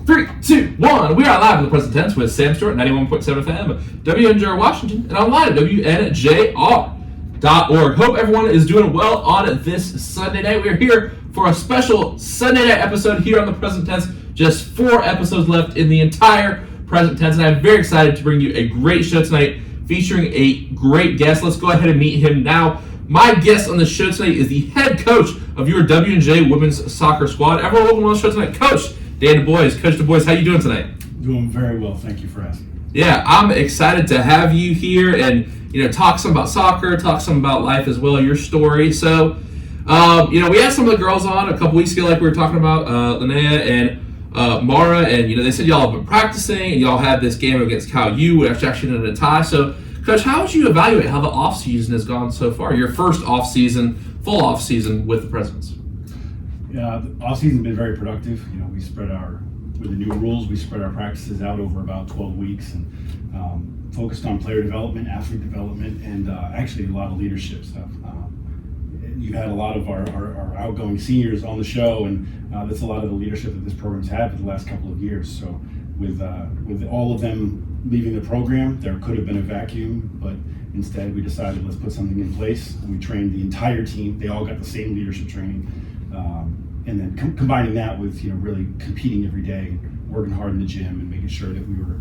3, 2, 1. We are live in the present tense with Sam Stewart, 91.7 FM, WNJR Washington, and online at WNJR.org. Hope everyone is doing well on this Sunday night. We are here for a special Sunday night episode here on the present tense. Just 4 episodes left in the entire present tense, and I'm very excited to bring you a great show tonight featuring a great guest. Let's go ahead and meet him now. My guest on the show tonight is the head coach of your WNJ women's soccer squad. Everyone, welcome on the show tonight, Coach Dan Dubois. Coach Dubois, how you doing tonight? Doing very well. Thank you for asking. Yeah, I'm excited to have you here and talk some about soccer, talk some about life as well, your story. So, we had some of the girls on a couple weeks ago, like we were talking about, Linnea and Mara, and they said y'all have been practicing and y'all had this game against Cal U, which actually ended in a tie. So, Coach, how would you evaluate how the off season has gone so far? Your first off season, full off season with the Presidents. Yeah, the off season's been very productive. We spread with the new rules, we spread our practices out over about 12 weeks and focused on player development, athlete development, and actually a lot of leadership stuff. You had a lot of our outgoing seniors on the show, and that's a lot of the leadership that this program's had for the last couple of years. So with all of them leaving the program, there could have been a vacuum, but instead we decided let's put something in place, and we trained the entire team. They all got the same leadership training, and then combining that with really competing every day, working hard in the gym, and making sure that we were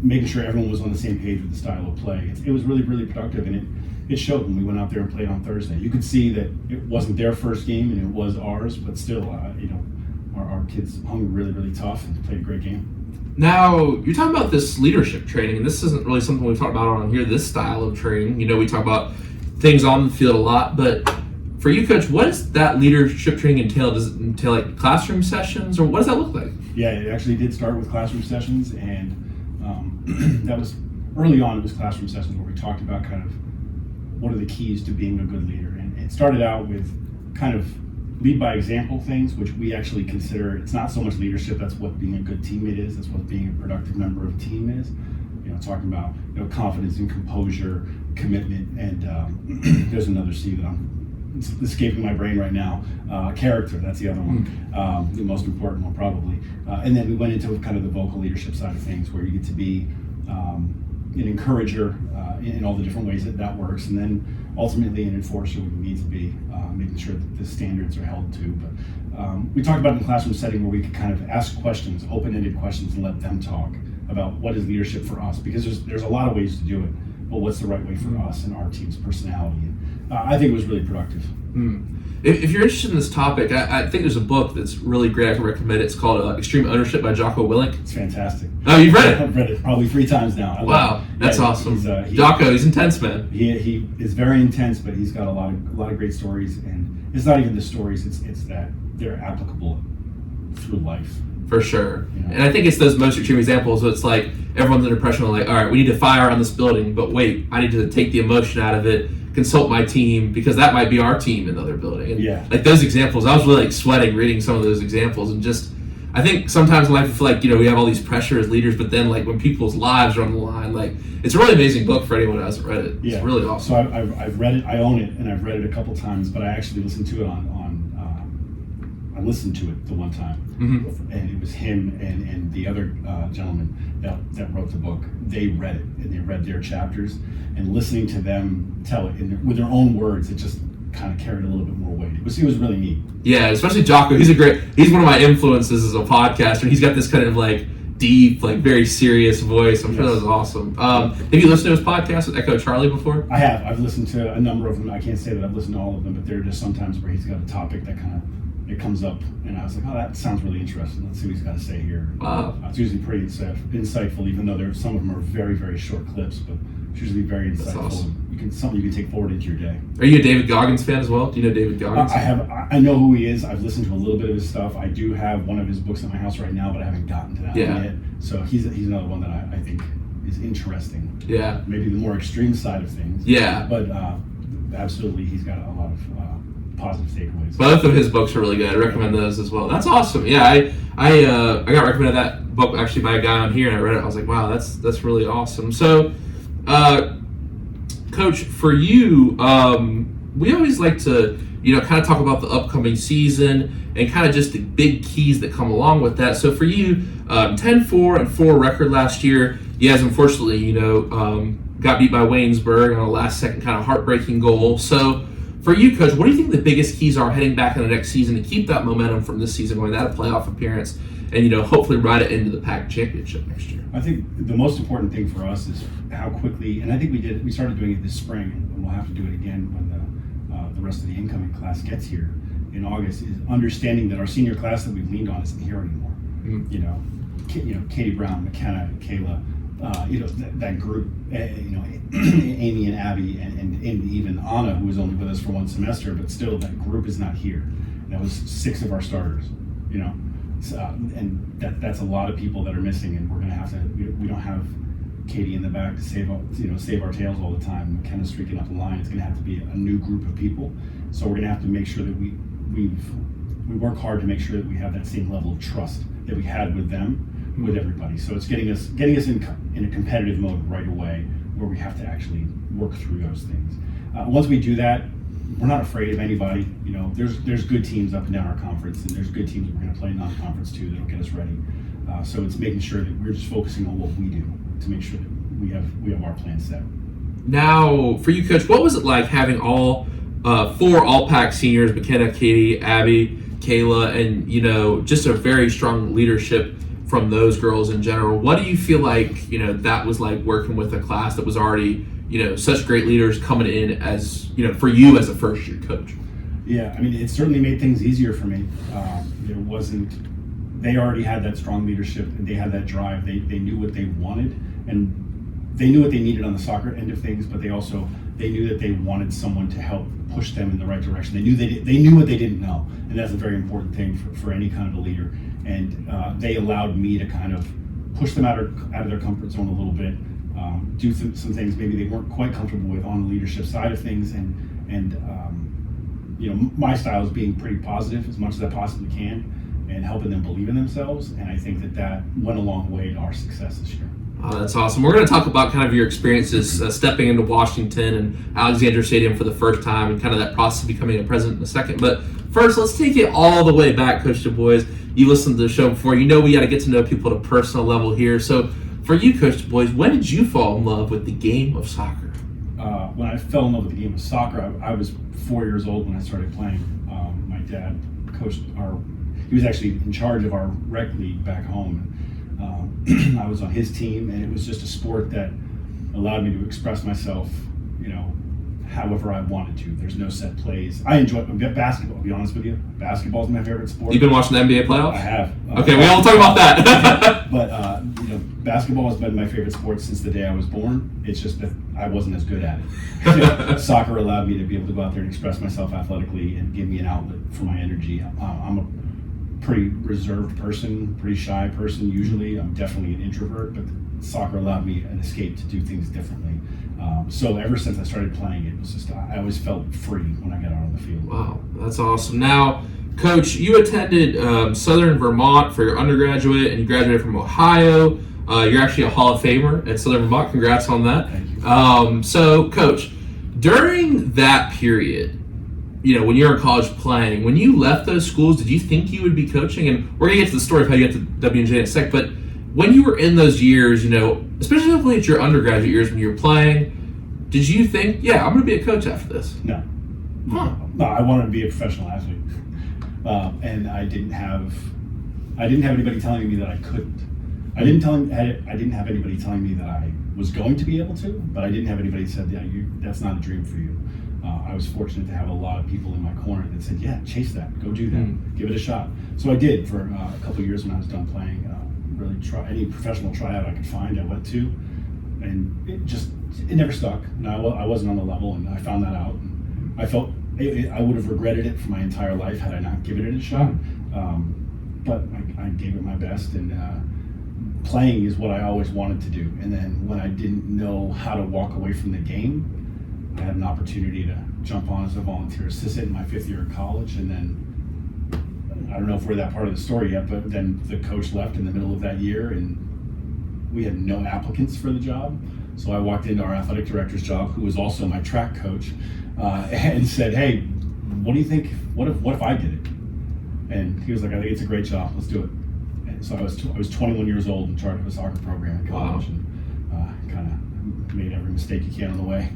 making sure everyone was on the same page with the style of play. It was really, really productive, and it showed when we went out there and played on Thursday. You could see that it wasn't their first game and it was ours, but still, our kids hung really, really tough and played a great game. Now, you're talking about this leadership training, and this isn't really something we've talked about on here, this style of training. We talk about things on the field a lot, but for you, Coach, what does that leadership training entail? Does it entail like classroom sessions, or what does that look like? Yeah, it actually did start with classroom sessions, and that was early on. It was classroom sessions where we talked about kind of what are the keys to being a good leader, and it started out with kind of lead by example things, which we actually consider it's not so much leadership. That's what being a good teammate is. That's what being a productive member of a team is. Talking about confidence and composure, commitment, and there's another C that it's escaping my brain right now. Character, that's the other one, the most important one probably. And then we went into kind of the vocal leadership side of things, where you get to be an encourager in all the different ways that works, and then ultimately an enforcer when you need to be, making sure that the standards are held to. But we talked about in the classroom setting where we could kind of ask questions, open-ended questions, and let them talk about what is leadership for us, because there's a lot of ways to do it, but what's the right way for us and our team's personality. And I think it was really productive. If you're interested in this topic, I think there's a book that's really great. I can recommend it. It's called Extreme Ownership by Jocko Willink. It's fantastic. Oh, you've read it? I've read it probably 3 times now. Wow, that's awesome. Jocko, he's intense, man. He is very intense, but he's got a lot of great stories, and it's not even the stories. It's that they're applicable through life. For sure. And I think it's those most extreme examples. So it's like everyone's under pressure, like, all right, we need to fire on this building, but wait, I need to take the emotion out of it, consult my team, because that might be our team in the other building. And like those examples, I was really sweating reading some of those examples, and just I think sometimes in life I feel like we have all these pressure as leaders, but then like when people's lives are on the line, like it's a really amazing book for anyone who hasn't read it. It's really awesome. So I've read it, I own it, and I've read it a couple times, but I actually listened to it I listened to it the one time, and it was him and the other gentleman that wrote the book. They read it, and they read their chapters, and listening to them tell it with their own words, it just kind of carried a little bit more weight. It was really neat. Yeah, especially Jocko. He's one of my influences as a podcaster. He's got this kind of like deep, like very serious voice. I'm sure that was awesome. Have you listened to his podcast with Echo Charlie before? I have. I've listened to a number of them. I can't say that I've listened to all of them, but there are just sometimes where he's got a topic that kind of it comes up, and I was like, oh, that sounds really interesting. Let's see what he's got to say here. Wow. It's usually pretty insightful, even though some of them are very, very short clips, but it's usually very insightful. That's awesome. Something you can take forward into your day. Are you a David Goggins fan as well? Do you know David Goggins? I know who he is. I've listened to a little bit of his stuff. I do have one of his books at my house right now, but I haven't gotten to that one yet. So he's another one that I think is interesting. Yeah. Maybe the more extreme side of things. Yeah. But absolutely, he's got a lot of positive takeaways. Both of his books are really good. I recommend those as well. That's awesome. Yeah, I got recommended that book actually by a guy on here, and I read it. I was like, wow, that's really awesome. So, Coach, for you, we always like to, kind of talk about the upcoming season and kind of just the big keys that come along with that. So for you, 10-4-4 record last year. You guys, unfortunately, got beat by Waynesburg on a last-second kind of heartbreaking goal. So for you, Coach, what do you think the biggest keys are heading back into the next season to keep that momentum from this season, going that a playoff appearance, and hopefully ride it into the PAC championship next year? I think the most important thing for us is how quickly, and I think we started doing it this spring, and we'll have to do it again when the rest of the incoming class gets here in August, is understanding that our senior class that we've leaned on isn't here anymore. Mm-hmm. Katie Brown, McKenna, Kayla, that group, Amy and Abby, and even Anna, who was only with us for one semester, but still that group is not here. That was 6 of our starters, and that's a lot of people that are missing, and we're going to have to. We don't have Katie in the back to save our tails all the time. McKenna streaking up the line. It's going to have to be a new group of people. So we're going to have to make sure that we work hard to make sure that we have that same level of trust that we had with them, with everybody. So it's getting us in a competitive mode right away, where we have to actually work through those things. Once we do that, we're not afraid of anybody. There's good teams up and down our conference, and there's good teams that we're going to play non-conference too that'll get us ready. So it's making sure that we're just focusing on what we do to make sure that we have our plan set. Now, for you, Coach, what was it like having all 4 All-PAC seniors, McKenna, Katie, Abby, Kayla, and just a very strong leadership from those girls in general? What do you feel like that was like working with a class that was already such great leaders coming in as for you as a first year coach? Yeah, I mean, it certainly made things easier for me. They already had that strong leadership, and they had that drive. They knew what they wanted, and they knew what they needed on the soccer end of things, but they knew that they wanted someone to help push them in the right direction. They knew what they didn't know, and that's a very important thing for any kind of a leader. And they allowed me to kind of push them out of their comfort zone a little bit, do some things maybe they weren't quite comfortable with on the leadership side of things, and my style is being pretty positive as much as I possibly can, and helping them believe in themselves. And I think that went a long way to our success this year. Oh, that's awesome. We're going to talk about kind of your experiences stepping into Washington and Alexander Stadium for the first time, and kind of that process of becoming a president in a second. But first, let's take it all the way back, Coach Dubois. You listened to the show before. We got to get to know people at a personal level here. So for you, Coach Dubois, when did you fall in love with the game of soccer? When I fell in love with the game of soccer, I was 4 years old when I started playing. My dad coached he was actually in charge of our rec league back home. I was on his team, and it was just a sport that allowed me to express myself, however I wanted to. There's no set plays. I enjoy basketball, to be honest with you. Basketball is my favorite sport. You've been watching the NBA playoffs? I have. Okay, we all talk about that. But basketball has been my favorite sport since the day I was born. It's just that I wasn't as good at it. Soccer allowed me to be able to go out there and express myself athletically and give me an outlet for my energy. I'm a pretty reserved person, pretty shy person usually. I'm definitely an introvert, but soccer allowed me an escape to do things differently. So ever since I started playing, it was just I always felt free when I got out on the field. Wow, that's awesome. Now, Coach, you attended Southern Vermont for your undergraduate, and you graduated from Ohio. You're actually a Hall of Famer at Southern Vermont. Congrats on that. Thank you. So, Coach, during that period, when you were in college playing, when you left those schools, did you think you would be coaching? And we're going to get to the story of how you got to W&J in a sec, but when you were in those years, especially at your undergraduate years when you were playing, did you think, I'm going to be a coach after this? No. Huh. No, I wanted to be a professional athlete. And I didn't have anybody telling me that I couldn't. I didn't have anybody telling me that I was going to be able to, but I didn't have anybody that said, that's not a dream for you. I was fortunate to have a lot of people in my corner that said, chase that, go do that, give it a shot. So I did for a couple of years when I was done playing. Really try any professional tryout I could find, I went to, and it never stuck. No, I wasn't on the level, and I found that out. And I felt I would have regretted it for my entire life had I not given it a shot. But I gave it my best, and playing is what I always wanted to do. And then when I didn't know how to walk away from the game, I had an opportunity to jump on as a volunteer assistant in my 5th year of college, and then I don't know if we're that part of the story yet, but then the coach left in the middle of that year, and we had no applicants for the job. So I walked into our athletic director's job, who was also my track coach, and said, "Hey, what do you think? What if I did it?" And he was like, "I think it's a great job. Let's do it." And so I was 21 years old in charge of a soccer program at college, and kind of made every mistake you can on the way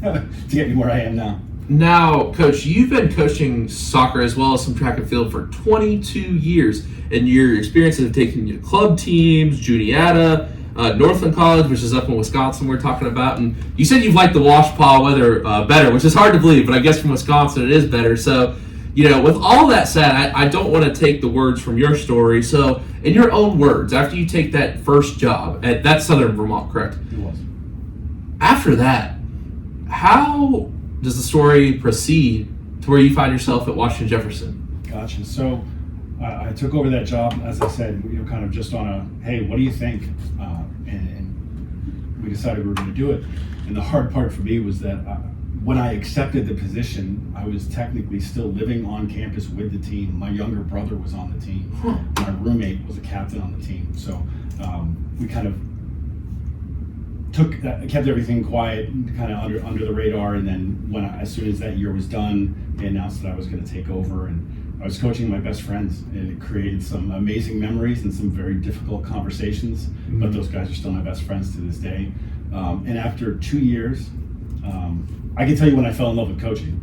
to get me where I am now. Now, Coach, you've been coaching soccer as well as some track and field for 22 years, and your experiences have taken you to club teams, Juniata, Northland College, which is up in Wisconsin we're talking about, and you said you've liked the Washpaw weather better, which is hard to believe, but I guess from Wisconsin it is better. So, with all that said, I don't want to take the words from your story. So, in your own words, after you take that first job, that's Southern Vermont, correct? It was. After that, how does the story proceed to where you find yourself at Washington Jefferson? Gotcha. So I took over that job, as I said, kind of just on a, hey, what do you think? And we decided we were going to do it. And the hard part for me was that when I accepted the position, I was technically still living on campus with the team. My younger brother was on the team. My roommate was a captain on the team. So we kind of kept everything quiet, kind of under the radar, and then as soon as that year was done, they announced that I was going to take over, and I was coaching my best friends, and it created some amazing memories and some very difficult conversations. But those guys are still my best friends to this day. And after 2 years, I can tell you when I fell in love with coaching.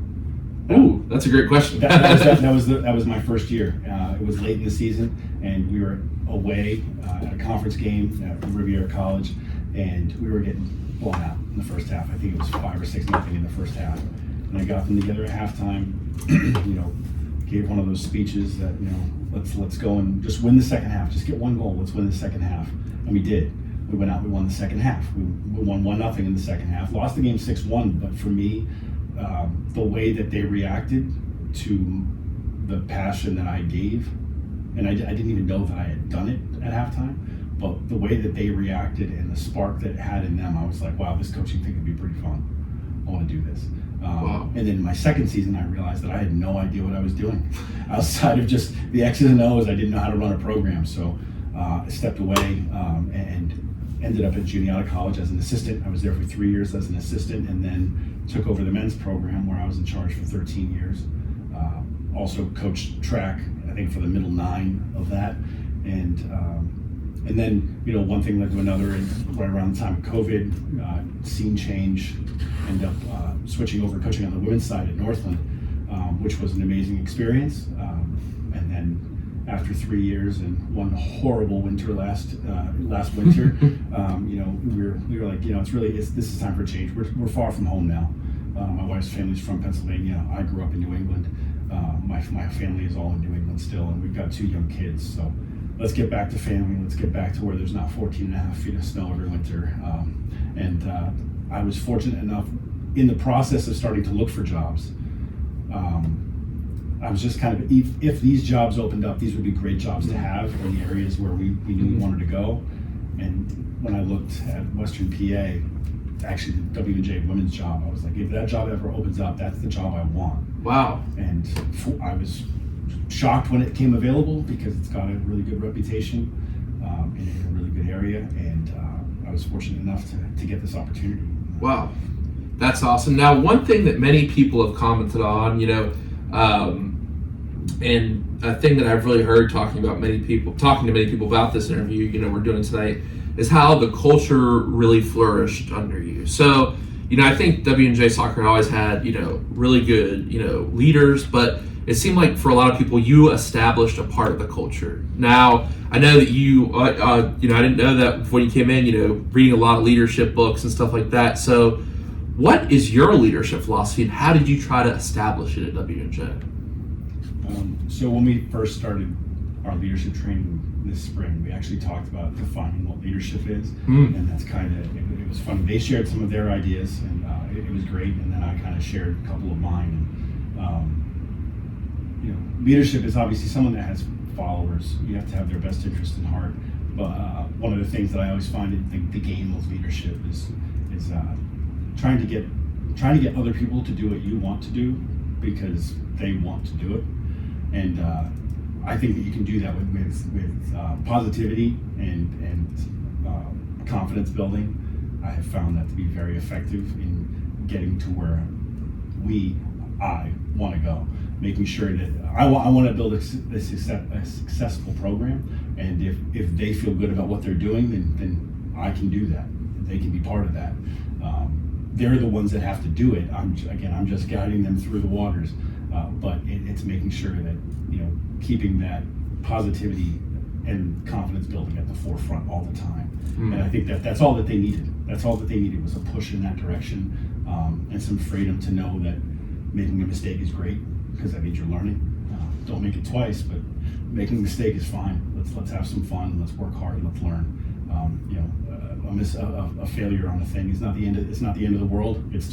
Ooh, that's a great question. that was my first year. It was late in the season, and we were away at a conference game at Riviera College. And we were getting blown out in the first half. I think it was 5 or 6-0 in the first half. And I got them together at halftime. Gave one of those speeches that let's go and just win the second half. Just get one goal. Let's win the second half. And we did. We went out. We won the second half. We won 1-0 in the second half. Lost the game 6-1. But for me, the way that they reacted to the passion that I gave, and I didn't even know that I had done it at halftime. But the way that they reacted and the spark that it had in them, I was like, wow, this coaching thing could be pretty fun. I want to do this. Wow. And then in my second season, I realized that I had no idea what I was doing. Outside of just the X's and O's, I didn't know how to run a program. So I stepped away and ended up at Juniata College as an assistant. I was there for 3 years as an assistant, and then took over the men's program where I was in charge for 13 years. Also coached track, I think, for the middle 9 of that. And then, one thing led to another, and right around the time of COVID, scene change, ended up switching over coaching on the women's side at Northland, which was an amazing experience. And then after 3 years and one horrible winter last winter, we were like, this is time for a change. We're far from home now. My wife's family's from Pennsylvania. I grew up in New England. My family is all in New England still, and we've got 2 young kids. So let's get back to family. Let's get back to where there's not 14.5 feet of snow every winter. And I was fortunate enough in the process of starting to look for jobs. I was just kind of, if these jobs opened up, these would be great jobs to have in the areas where we knew we wanted to go. And when I looked at Western PA, actually the W&J women's job, I was like, if that job ever opens up, that's the job I want. Wow. And I was shocked when it came available because it's got a really good reputation in a really good area, and I was fortunate enough to get this opportunity. Wow, that's awesome. Now, one thing that many people have commented on, and a thing that I've really heard talking to many people about this interview, we're doing tonight, is how the culture really flourished under you. So, I think W&J Soccer always had, really good, leaders, but it seemed like for a lot of people, you established a part of the culture. Now, I know that you, I didn't know that before you came in, reading a lot of leadership books and stuff like that. So what is your leadership philosophy, and how did you try to establish it at W&J? So when we first started our leadership training this spring, we actually talked about defining what leadership is. And that's it was funny. They shared some of their ideas, and it was great. And then I kind of shared a couple of mine. Leadership is obviously someone that has followers. You have to have their best interest in heart. But one of the things that I always find in the game of leadership is trying to get other people to do what you want to do because they want to do it. And I think that you can do that with positivity and confidence building. I have found that to be very effective in getting to where I want to go. Making sure that I want to build a successful program, and if they feel good about what they're doing, then I can do that. They can be part of that. They're the ones that have to do it. I'm just guiding them through the waters, but it's making sure that keeping that positivity and confidence building at the forefront all the time. And I think that's all that they needed. That's all that they needed was a push in that direction, and some freedom to know that making a mistake is great because that means you're learning. Don't make it twice, but making a mistake is fine. Let's have some fun. Let's work hard and let's learn. A failure on a thing is not the end. It's not the end of the world. It's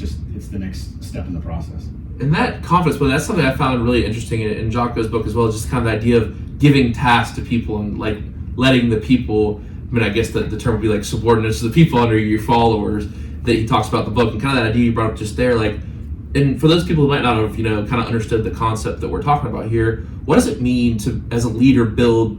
the next step in the process. And that confidence, well, that's something I found really interesting in Jocko's book as well. Just kind of the idea of giving tasks to people and like letting the people. I mean, I guess the term would be like subordinates to the people under your followers that he talks about in the book, and kind of that idea you brought up just there, like. And for those people who might not have, kind of understood the concept that we're talking about here, what does it mean to, as a leader, build,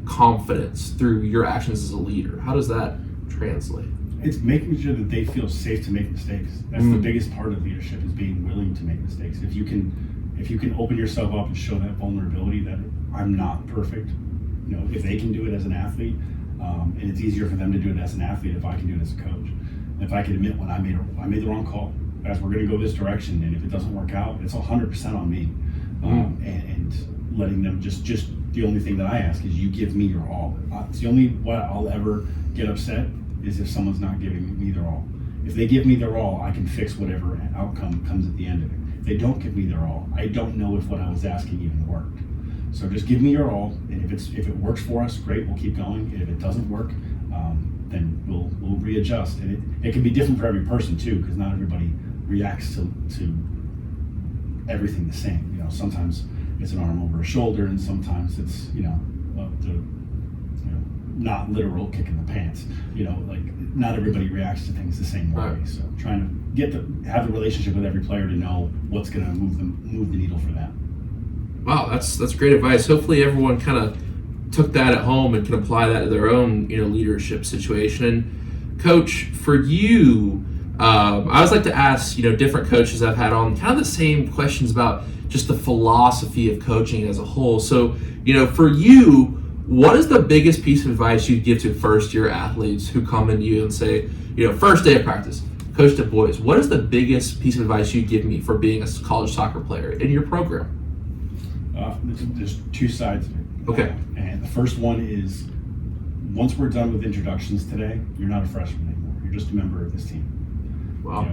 confidence through your actions as a leader? How does that translate? It's making sure that they feel safe to make mistakes. That's the biggest part of leadership, is being willing to make mistakes. If you can open yourself up and show that vulnerability that I'm not perfect, if they can do it as an athlete, and it's easier for them to do it as an athlete if I can do it as a coach. If I can admit when I made the wrong call, as we're going to go this direction, and if it doesn't work out, it's 100% on me. And letting them just the only thing that I ask is you give me your all. It's the only way I'll ever get upset is if someone's not giving me their all. If they give me their all, I can fix whatever outcome comes at the end of it. If they don't give me their all, I don't know if what I was asking even worked. So just give me your all, and if it works for us, great, we'll keep going. And if it doesn't work, then we'll readjust. And it can be different for every person too, because not everybody reacts to everything the same. Sometimes it's an arm over a shoulder, and sometimes it's not literal kick in the pants. Not everybody reacts to things the same way. Right. So trying to have a relationship with every player to know what's going to move the needle for them. Wow, that's great advice. Hopefully everyone kind of took that at home and can apply that to their own leadership situation. And Coach, for you, I always like to ask different coaches I've had on kind of the same questions about just the philosophy of coaching as a whole. So for you, what is the biggest piece of advice you'd give to first-year athletes who come into you and say, first day of practice, Coach Dubois, what is the biggest piece of advice you'd give me for being a college soccer player in your program? There's two sides of it. Okay. And the first one is, once we're done with introductions today, you're not a freshman anymore. You're just a member of this team. Wow.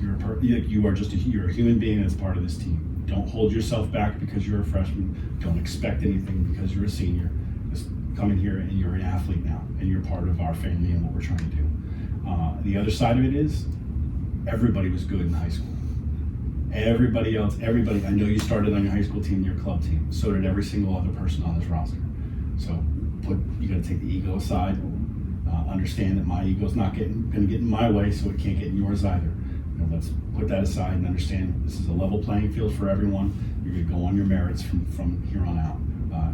You're a human being that's part of this team. Don't hold yourself back because you're a freshman. Don't expect anything because you're a senior. Just come in here and you're an athlete now, and you're part of our family and what we're trying to do. The other side of it is, everybody was good in high school. Everybody, I know you started on your high school team, your club team. So did every single other person on this roster. So you got to take the ego aside. Understand that my ego's not going to get in my way, so it can't get in yours either. Let's put that aside and understand this is a level playing field for everyone. You're going to go on your merits from here on out.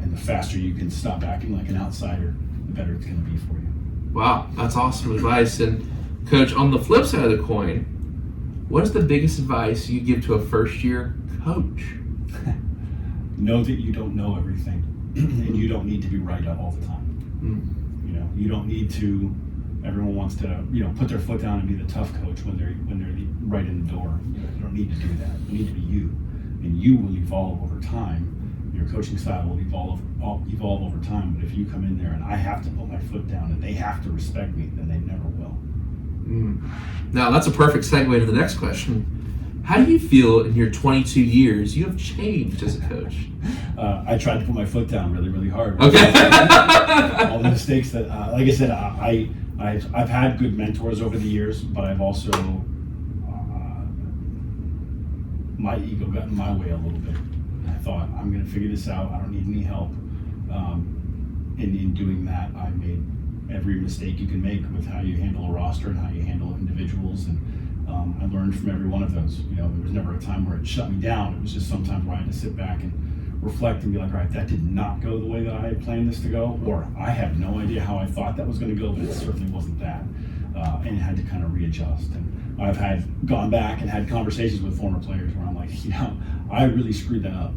And the faster you can stop acting like an outsider, the better it's going to be for you. Wow, that's awesome advice. And Coach, on the flip side of the coin, what is the biggest advice you give to a first-year coach? Know that you don't know everything, and you don't need to be right all the time. You don't need to. Everyone wants to, put their foot down and be the tough coach when they're right in the door. You don't need to do that. You need to be you, and you will evolve over time. Your coaching style will evolve over time. But if you come in there and I have to put my foot down and they have to respect me, then they never will. Now that's a perfect segue to the next question. How do you feel in your 22 years you have changed as a coach? I tried to put my foot down really, really hard. Okay. All the mistakes that, like I said, I've had good mentors over the years, but I've also, my ego got in my way a little bit. And I thought, I'm going to figure this out. I don't need any help. In doing that, I made every mistake you can make with how you handle a roster and how you handle individuals. And I learned from every one of those. There was never a time where it shut me down. It was just sometimes where I had to sit back and reflect and be like, all right, that did not go the way that I had planned this to go, or I have no idea how I thought that was going to go, but it certainly wasn't that. and had to kind of readjust. And I've gone back and had conversations with former players where I'm like, I really screwed that up.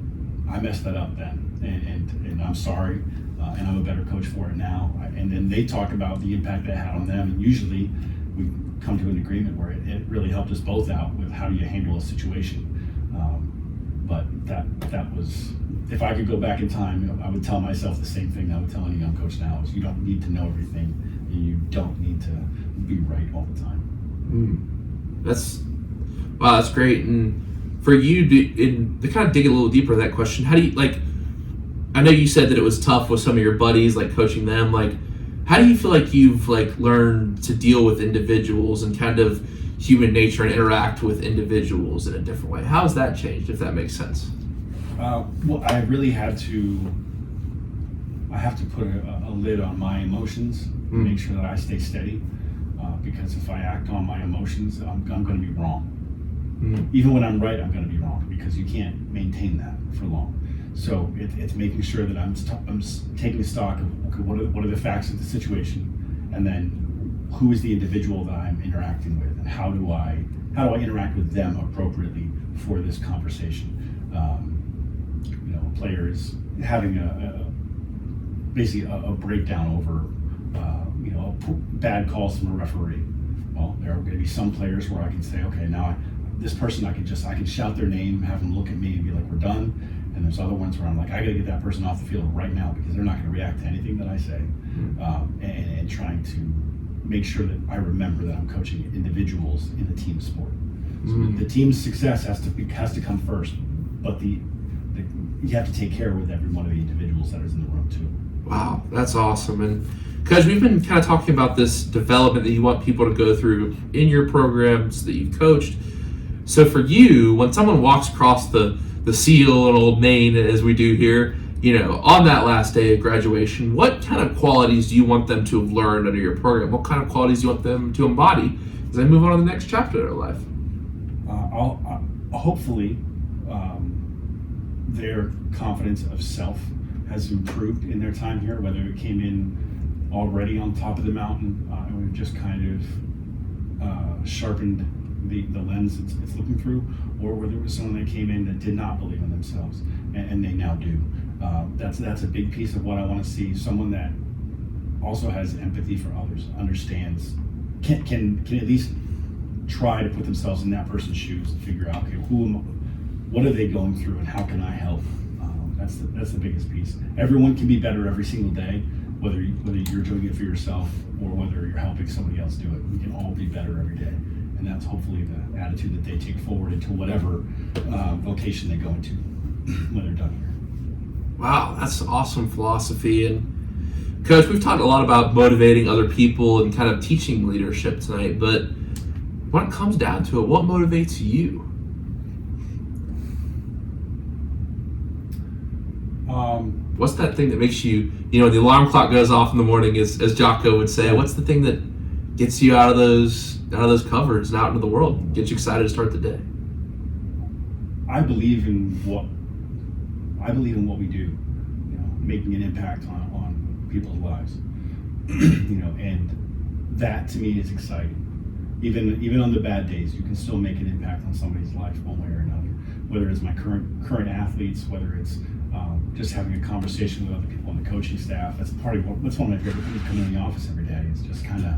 I messed that up then, and I'm sorry, and I'm a better coach for it now. And then they talk about the impact that had on them, and usually we come to an agreement where it really helped us both out with how do you handle a situation. But that was, if I could go back in time, I would tell myself the same thing that I would tell any young coach now: is you don't need to know everything, and you don't need to be right all the time. That's great. And for you to kind of dig a little deeper into that question, how do you, like, I know you said that it was tough with some of your buddies, like coaching them, like, how do you feel like you've like learned to deal with individuals and kind of human nature and interact with individuals in a different way? How has that changed, if that makes sense? Well, I really have to put a lid on my emotions, make sure that I stay steady, because if I act on my emotions, I'm going to be wrong. Even when I'm right, I'm going to be wrong, because you can't maintain that for long. So it's making sure that I'm taking stock of, okay, what are the facts of the situation, and then who is the individual that I'm interacting with, and how do I interact with them appropriately for this conversation. Players having basically a breakdown over bad calls from a referee. Well, there are going to be some players where I can say, okay, now this person I can shout their name, have them look at me and be like, we're done. And there's other ones where I'm like, I got to get that person off the field right now, because they're not going to react to anything that I say. And trying to make sure that I remember that I'm coaching individuals in a team sport. So the team's success has to come first, but you have to take care with every one of the individuals that is in the room too. Wow, that's awesome. And Coach, we've been kind of talking about this development that you want people to go through in your programs that you've coached. So for you, when someone walks across the seal in Old Main, as we do here, on that last day of graduation, what kind of qualities do you want them to have learned under your program? What kind of qualities do you want them to embody as they move on to the next chapter of their life? Hopefully, their confidence of self has improved in their time here, whether it came in already on top of the mountain and we've just kind of sharpened the lens it's looking through, or whether it was someone that came in that did not believe in themselves and they now do. That's a big piece of what I want to see. Someone that also has empathy for others, understands, can at least try to put themselves in that person's shoes and figure out, okay, what are they going through and how can I help? That's the biggest piece. Everyone can be better every single day, whether you're doing it for yourself or whether you're helping somebody else do it. We can all be better every day, and that's hopefully the attitude that they take forward into whatever vocation they go into when they're done here. Wow, that's awesome philosophy. And Coach, we've talked a lot about motivating other people and kind of teaching leadership tonight, but when it comes down to it, what motivates you? What's that thing that makes you, the alarm clock goes off in the morning, as Jocko would say, what's the thing that gets you out of those covers and out into the world, gets you excited to start the day? I believe in what we do, making an impact on people's lives, and that to me is exciting. Even on the bad days, you can still make an impact on somebody's life one way or another. Whether it's my current athletes, whether it's just having a conversation with other people on the coaching staff. That's one of my favorite things, coming in the office every day. Is just kind of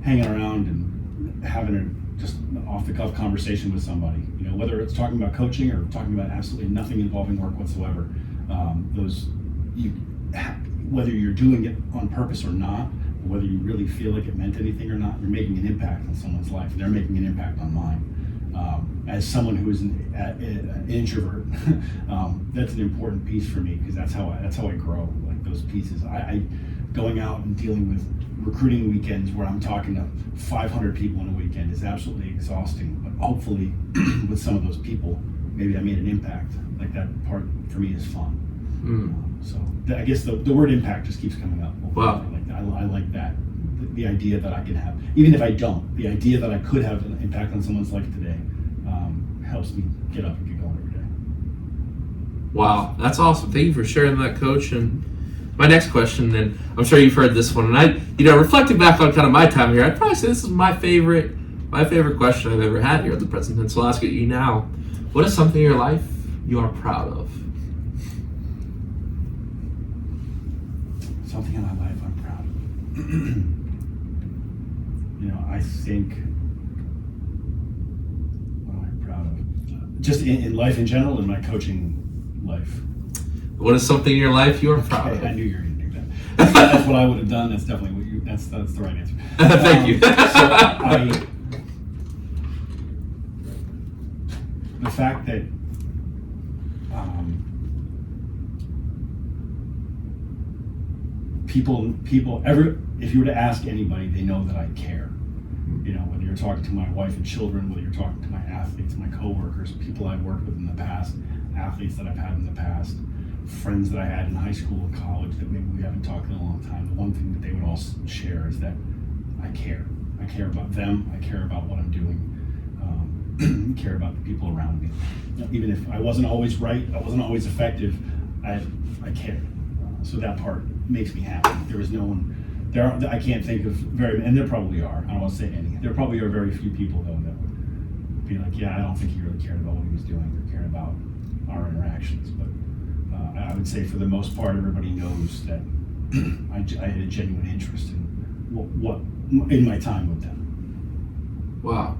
hanging around and having a just off the cuff conversation with somebody. Whether it's talking about coaching or talking about absolutely nothing involving work whatsoever. Whether you're doing it on purpose or not, or whether you really feel like it meant anything or not, you're making an impact on someone's life. They're making an impact on mine. As someone who is an introvert, that's an important piece for me, because that's how I grow. Like those pieces, I going out and dealing with recruiting weekends where I'm talking to 500 people in a weekend is absolutely exhausting. But hopefully, with some of those people, maybe I made an impact. Like that part for me is fun. So I guess the word impact just keeps coming up. Wow. I like that. The idea that I can have, even if I don't, the idea that I could have an impact on someone's life today helps me get up and get going every day. Wow, that's awesome. Thank you for sharing that, Coach. And My next question, and I'm sure you've heard this one, and reflecting back on kind of my time here, I'd probably say this is my favorite question I've ever had here at the President. So I'll ask it you now. What is something in your life you are proud of? Something in my life I'm proud of. I think, what am I proud of? Just in life in general, in my coaching life. What is something in your life you are proud of? I knew you were going to do that. That's what I would have done. That's definitely what that's the right answer. Thank you. The fact that if you were to ask anybody, they know that I care. Whether you're talking to my wife and children, whether you're talking to my athletes, my coworkers, people I've worked with in the past, athletes that I've had in the past, friends that I had in high school and college that maybe we haven't talked in a long time, the one thing that they would all share is that I care. I care about them. I care about what I'm doing. Care about the people around me. Even if I wasn't always right, I wasn't always effective, I cared. So that part makes me happy. There was no one. I can't think of and there probably are. I don't want to say any. There probably are very few people though that would be like, yeah, I don't think he really cared about what he was doing or cared about our interactions. But I would say for the most part, everybody knows that I had a genuine interest in what in my time with them. Wow,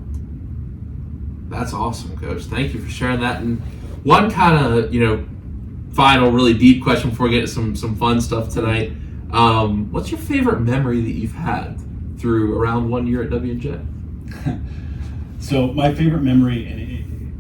that's awesome, Coach. Thank you for sharing that. And one kind of final, really deep question before we get to some fun stuff tonight. What's your favorite memory that you've had through around 1 year at W&J? So my favorite memory, and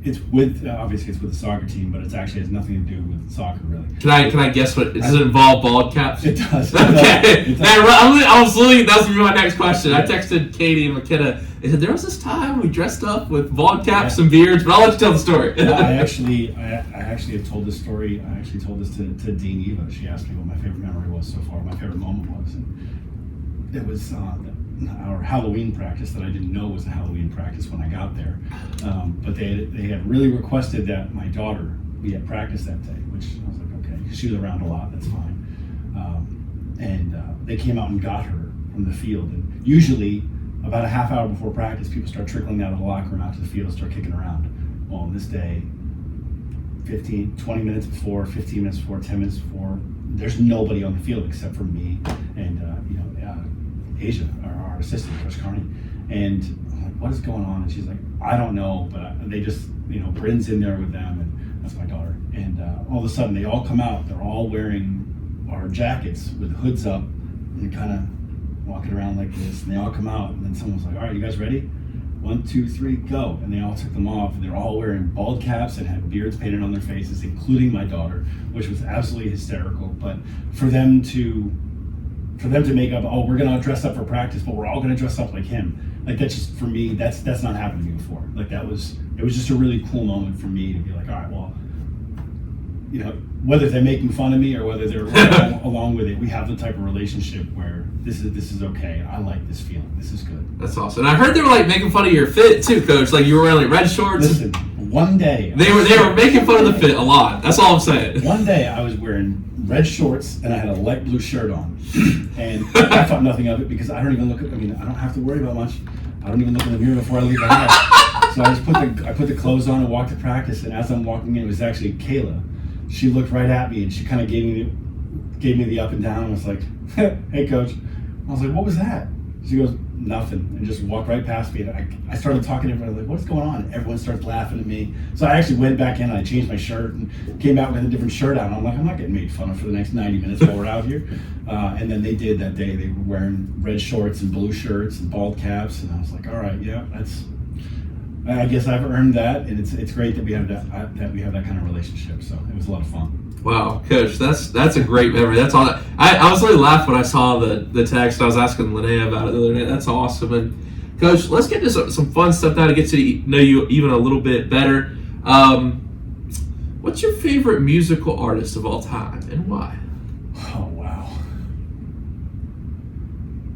it's with obviously it's with the soccer team, but it actually has nothing to do with soccer really. Can I guess what? Does it involve bald caps? It does. Okay. I was literally, that was gonna be my next question. I texted Katie and McKenna. I said there was this time we dressed up with bald caps and beards, but I'll let you tell the story. I actually have told this story. I actually told this to Dean Eva. She asked me what my favorite memory was so far. My favorite moment was, and it was our Halloween practice that I didn't know was a Halloween practice when I got there. But they had really requested that my daughter be at practice that day, which I was like, okay, because she was around a lot. That's fine. And they came out and got her from the field, and usually about a half hour before practice, people start trickling out of the locker room out to the field and start kicking around. Well, on this day, 20 minutes before, 15 minutes before, 10 minutes before, there's nobody on the field except for me and Asia, our assistant, Coach Carney. And I'm like, what is going on? And she's like, I don't know, but they just, Bryn's in there with them, and that's my daughter. And all of a sudden, they all come out. They're all wearing our jackets with hoods up, and kind of walking around like this, and they all come out, and then someone's like, all right, you guys ready? 1, 2, 3, go. And they all took them off, and they're all wearing bald caps and had beards painted on their faces, including my daughter, which was absolutely hysterical. But for them to make up, oh, we're gonna dress up for practice, but we're all gonna dress up like him. Like, that's just, for me, that's not happened to me before. Like, it was just a really cool moment for me to be like, all right, well, whether they're making fun of me or whether they're along with it, we have the type of relationship where this is okay. I like this feeling. This is good. That's awesome. And I heard they were making fun of your fit too, Coach. Like, you were wearing red shorts. Listen, one day they were making fun of the fit a lot. That's all I'm saying. One day I was wearing red shorts and I had a light blue shirt on, and I thought nothing of it because I don't even look at. I don't have to worry about much. I don't even look in the mirror before I leave the house. So I just put the clothes on and walked to practice. And as I'm walking in, it was actually Kayla. She looked right at me and she kind of gave me the up and down and was like, hey, Coach. I was like, what was that? She goes, nothing, and just walked right past me. And I started talking to everybody, like, what's going on? And everyone starts laughing at me. So I actually went back in and I changed my shirt and came out with a different shirt on. I'm like, I'm not getting made fun of for the next 90 minutes while we're out here. And then they did that day. They were wearing red shorts and blue shirts and bald caps. And I was like, all right, yeah, I guess I've earned that, and it's great that we have that kind of relationship. So it was a lot of fun. Wow, Coach, that's a great memory. That's all. I was really laughed when I saw the text. I was asking Linnea about it the other day. That's awesome. And Coach, let's get to some fun stuff now to get to know you even a little bit better. What's your favorite musical artist of all time, and why? Oh, wow.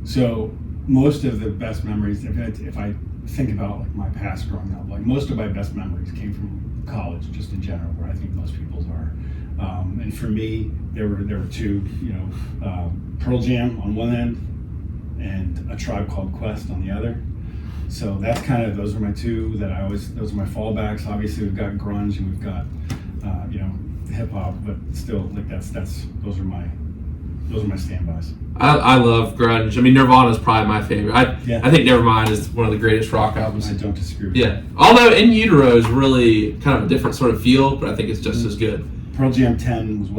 So most of the best memories, if I think about like my past growing up, like most of my best memories came from college, just in general, where I think most people's are. And for me, there were two, Pearl Jam on one end and A Tribe Called Quest on the other. So that's those are my two those are my fallbacks. Obviously we've got grunge and we've got, hip hop, but still those are my standbys. I love grunge. I mean, Nirvana is probably my favorite. I think Nevermind is one of the greatest rock albums. I don't disagree with that. Although In Utero is really kind of a different sort of feel, but I think it's just as good. Pearl Jam 10 was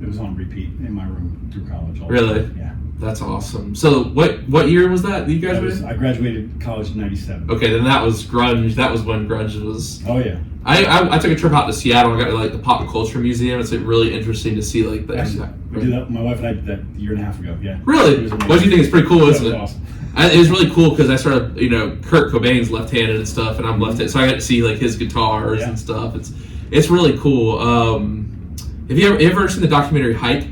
it was on repeat in my room through college. Really? Yeah. That's awesome. So what year was that you graduated? I graduated college in 97. Okay, then that was grunge. That was when grunge was... Oh, yeah. I took a trip out to Seattle and got to the Pop Culture Museum. It's really interesting to see the... We did that. My wife and I did that a year and a half ago. Yeah. Really? What do you think? It's pretty cool, isn't it? Awesome. It was really cool because I started, Kurt Cobain's left-handed and stuff, and I'm left-handed, so I got to see his guitars and stuff. It's really cool. Have you ever seen the documentary Hype?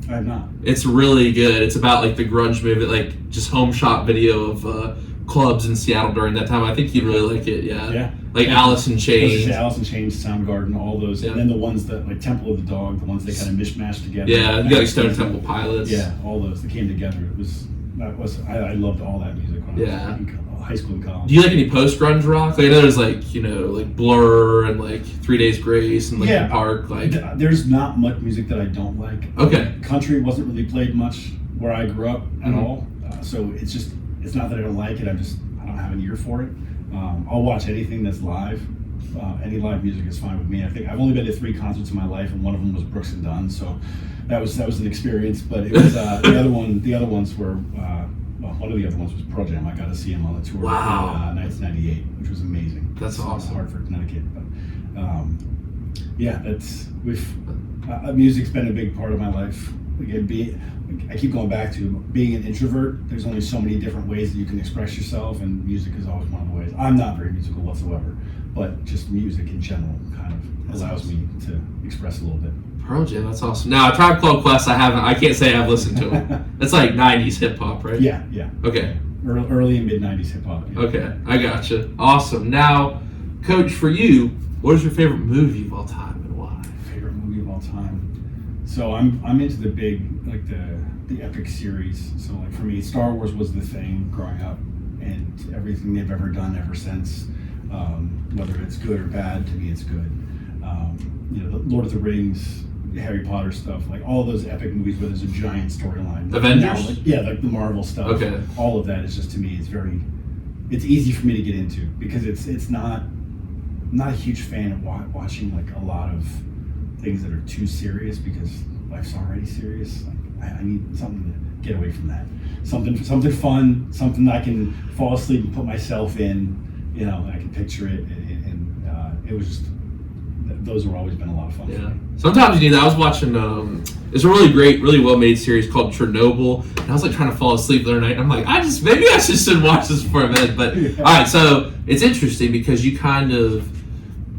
I have not. It's really good. It's about the grunge movement, just home shot video of clubs in Seattle during that time. I think you'd really like it. Yeah. Alice in Chains. Alice in Chains, Soundgarden, all those, and then the ones that Temple of the Dog, the ones they kind of mishmashed together. Yeah, you got Stone Temple Pilots. Yeah, all those that came together. I loved all that music when I was in high school and college. Do you like any post grunge rock? I know there's Blur and 3 Days Grace and Linkin Park. There's not much music that I don't like. Okay. Country wasn't really played much where I grew up at all. So it's not that I don't like it. I don't have an ear for it. I'll watch anything that's live. Any live music is fine with me. I think I've only been to 3 concerts in my life, and one of them was Brooks and Dunn. So that was an experience. But it was the other ones were. One of the other ones was Pearl Jam. I got to see him on the tour in 1998, which was amazing. That's awesome. Hartford, Connecticut. But music's been a big part of my life. Again, I keep going back to being an introvert. There's only so many different ways that you can express yourself, and music is always one of the ways. I'm not very musical whatsoever, but just music in general kind of allows me to express a little bit. Pearl Jam, that's awesome. Now, A Tribe Called Quest, I can't say I've listened to them. It's 90s hip hop, right? Yeah. Okay. Early and mid 90s hip hop. Yeah. Okay, I gotcha. Awesome. Now, Coach, for you, what is your favorite movie of all time and why? Favorite movie of all time. So I'm into the big the epic series. So for me, Star Wars was the thing growing up, and everything they've ever done ever since, whether it's good or bad, to me it's good. The Lord of the Rings, the Harry Potter stuff, all those epic movies where there's a giant storyline. Avengers? The Marvel stuff. Okay. All of that is just, to me, it's easy for me to get into because it's not. I'm not a huge fan of watching a lot of things that are too serious because life's already serious. I need something to get away from that. Something fun, something I can fall asleep and put myself in. I can picture it, and it was just. Those have always been a lot of fun. Yeah. Sometimes you need that. I was watching. It's a really great, really well made series called Chernobyl, and I was trying to fall asleep the other night. And I'm maybe I should watch this before bed. But all right, so it's interesting because you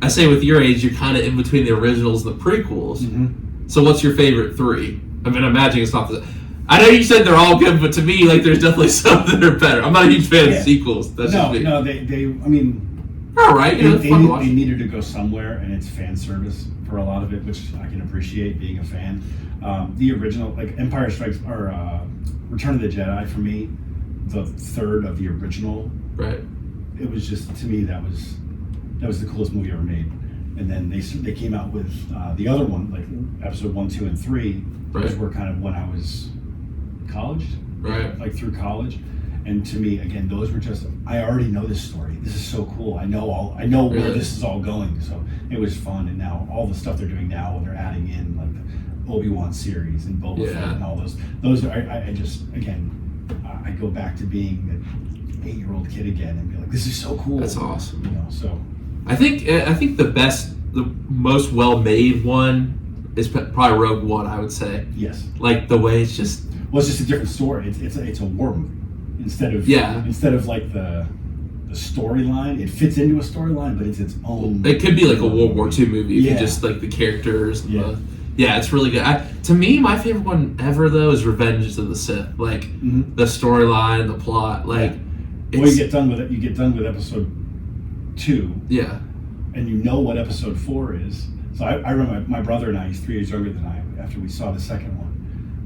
I say with your age, you're kind of in between the originals and the prequels. Mm-hmm. So what's your favorite 3? I mean, I imagine it's not the. I know you said they're all good, but to me, there's definitely some that are better. I'm not a huge fan of sequels. That's no, I mean. All right, they needed to go somewhere, and it's fan service for a lot of it, which I can appreciate being a fan. The original, Empire Strikes or Return of the Jedi, for me, the third of the original. Right. It was just, to me, that was the coolest movie ever made. And then they came out with the other one, episode 1, 2, and 3. Those were kind of when I was college, right? Through college. And to me, again, those were just, I already know this story. This is so cool. I know where this is all going. So it was fun. And now all the stuff they're doing now, when they're adding in the Obi-Wan series and Boba Fett and all those are, I just, again, I go back to being an 8-year-old kid again and be like, this is so cool. That's awesome. So. I think the most well-made one is probably Rogue One, I would say. Yes. The way it's just. Well, it's just a different story. It's a war movie. Instead of the storyline, it fits into a storyline, but it's its own. It could be a World War II movie if you just the characters. And it's really good. To me, my favorite one ever though is Revenge of the Sith. The storyline, the plot. You get done with it. You get done with episode 2. Yeah. And you know what episode 4 is. So I remember my brother and I, he's 3 years younger than I, after we saw the second one,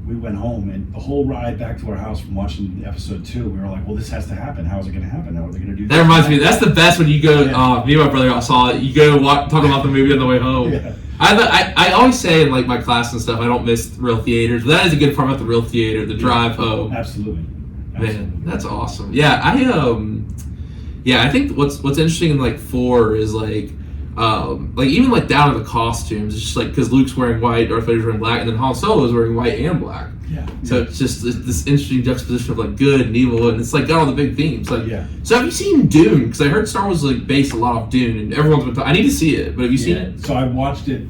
we went home, and the whole ride back to our house from watching episode 2, we were like, well, this has to happen. How is it going to happen? How are they going to do That reminds me, that's the best when you go, Yeah. me and my brother all saw it, you go talk about the movie on the way home. Yeah. I always say in like my class and stuff, I don't miss real theaters, but that is a good part about the real theater, the drive home. Absolutely. Man, that's awesome. Yeah, I think what's interesting in like 4 is like even like down to the costumes. It's just like because Luke's wearing white, Darth Vader's wearing black, and then Han Solo is wearing white and black. Yeah. So it's just this interesting juxtaposition of like good and evil, and it's like got all the big themes. Like, Yeah. So have you seen Dune? Because I heard Star Wars is like based a lot off Dune, and everyone's been I need to see it, but have you seen it? So I watched it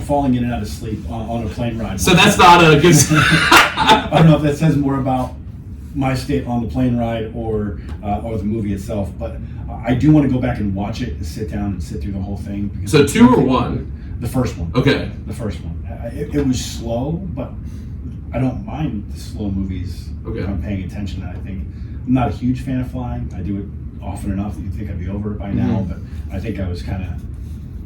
falling in and out of sleep on a plane ride. So that's not a good. I don't know if that says more about my state on the plane ride or the movie itself, but I do want to go back and watch it and sit down and sit through the whole thing. Because So 2 or 1? The first one. Okay. The first one. It was slow, but I don't mind the slow movies Okay. if I'm paying attention. I think I'm not a huge fan of flying. I do it often enough that you'd think I'd be over it by now, but I think I was kind of.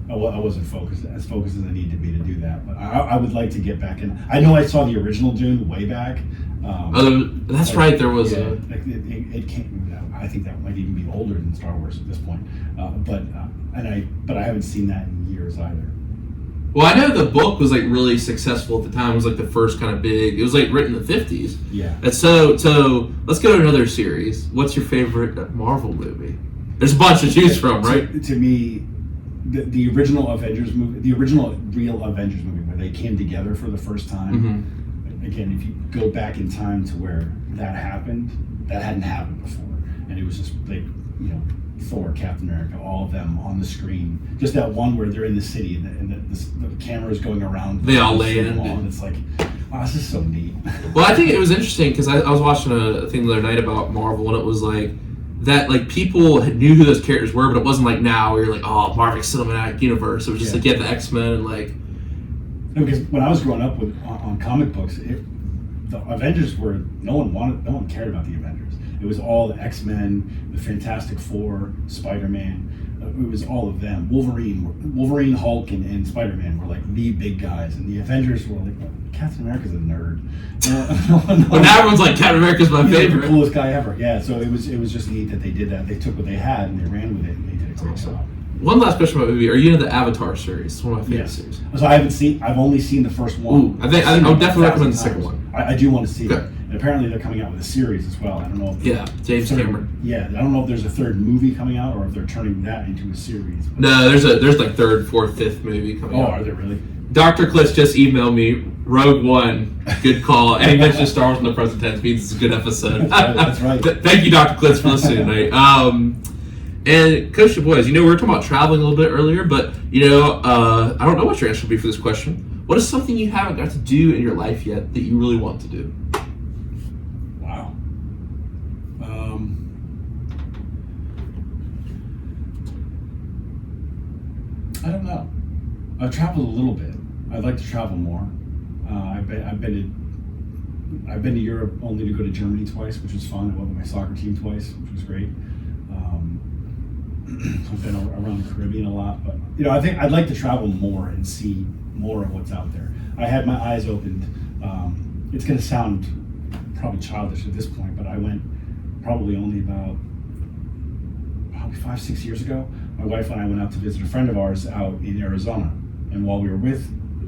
I wasn't as focused as I need to be to do that, but I would like to get back in. I know I saw the original Dune way back. That's right. There was it came. I think that might even be older than Star Wars at this point. But I haven't seen that in years either. Well, I know the book was like really successful at the time. It was like the first kind of big. It was like written in the 50s. Yeah. And so let's go to another series. What's your favorite Marvel movie? There's a bunch to choose from, right? To me, the original Avengers movie, the original real Avengers movie, where they came together for the first time. Mm-hmm. Again, if you go back in time to where that happened, that hadn't happened before, and it was just like Thor, Captain America, all of them on the screen. Just that one where they're in the city and the camera is going around. They all land. And it's like, wow, this is so neat. Well, I think it was interesting because I was watching a thing the other night about Marvel, and it was like that like people knew who those characters were, but it wasn't like now where you're like, oh, Marvel Cinematic Universe. It was just like, the X-Men and like. Because when I was growing up on comic books, the Avengers were no one cared about the Avengers. It was all the X-Men, the Fantastic Four, Spider-Man. It was all of them. Wolverine, Hulk, and Spider-Man were like the big guys, and the Avengers were like, Captain America's a nerd. Well, now everyone's like, Captain America's my favorite. The coolest guy ever. Yeah. So it was just neat that they did that. They took what they had and they ran with it, and they did a great job. One last question about the movie. Are you into the Avatar series? It's one of my favorite series. So I've only seen the first one. Ooh, I would definitely recommend the second one. I do want to see Okay. it. And apparently they're coming out with a series as well. I don't know if James Cameron. Yeah, I don't know if there's a third movie coming out or if they're turning that into a series. No, there's like third, fourth, fifth movie coming out. Oh, are there really? Dr. Clitz just emailed me, Rogue One, good call. And he mentioned Star Wars in the present tense, means it's a good episode. That's right. Thank you, Dr. Clitz, for listening tonight. And Coach Dubois, we were talking about traveling a little bit earlier, but I don't know what your answer will be for this question. What is something you haven't got to do in your life yet that you really want to do? Wow. I don't know. I've traveled a little bit. I'd like to travel more. I've been to Europe only to go to Germany twice, which was fun. I went with my soccer team twice, which was great. I've been around the Caribbean a lot, but I think I'd like to travel more and see more of what's out there. I had my eyes opened. It's going to sound probably childish at this point, but I went probably 5-6 years ago. My wife and I went out to visit a friend of ours out in Arizona, and while we were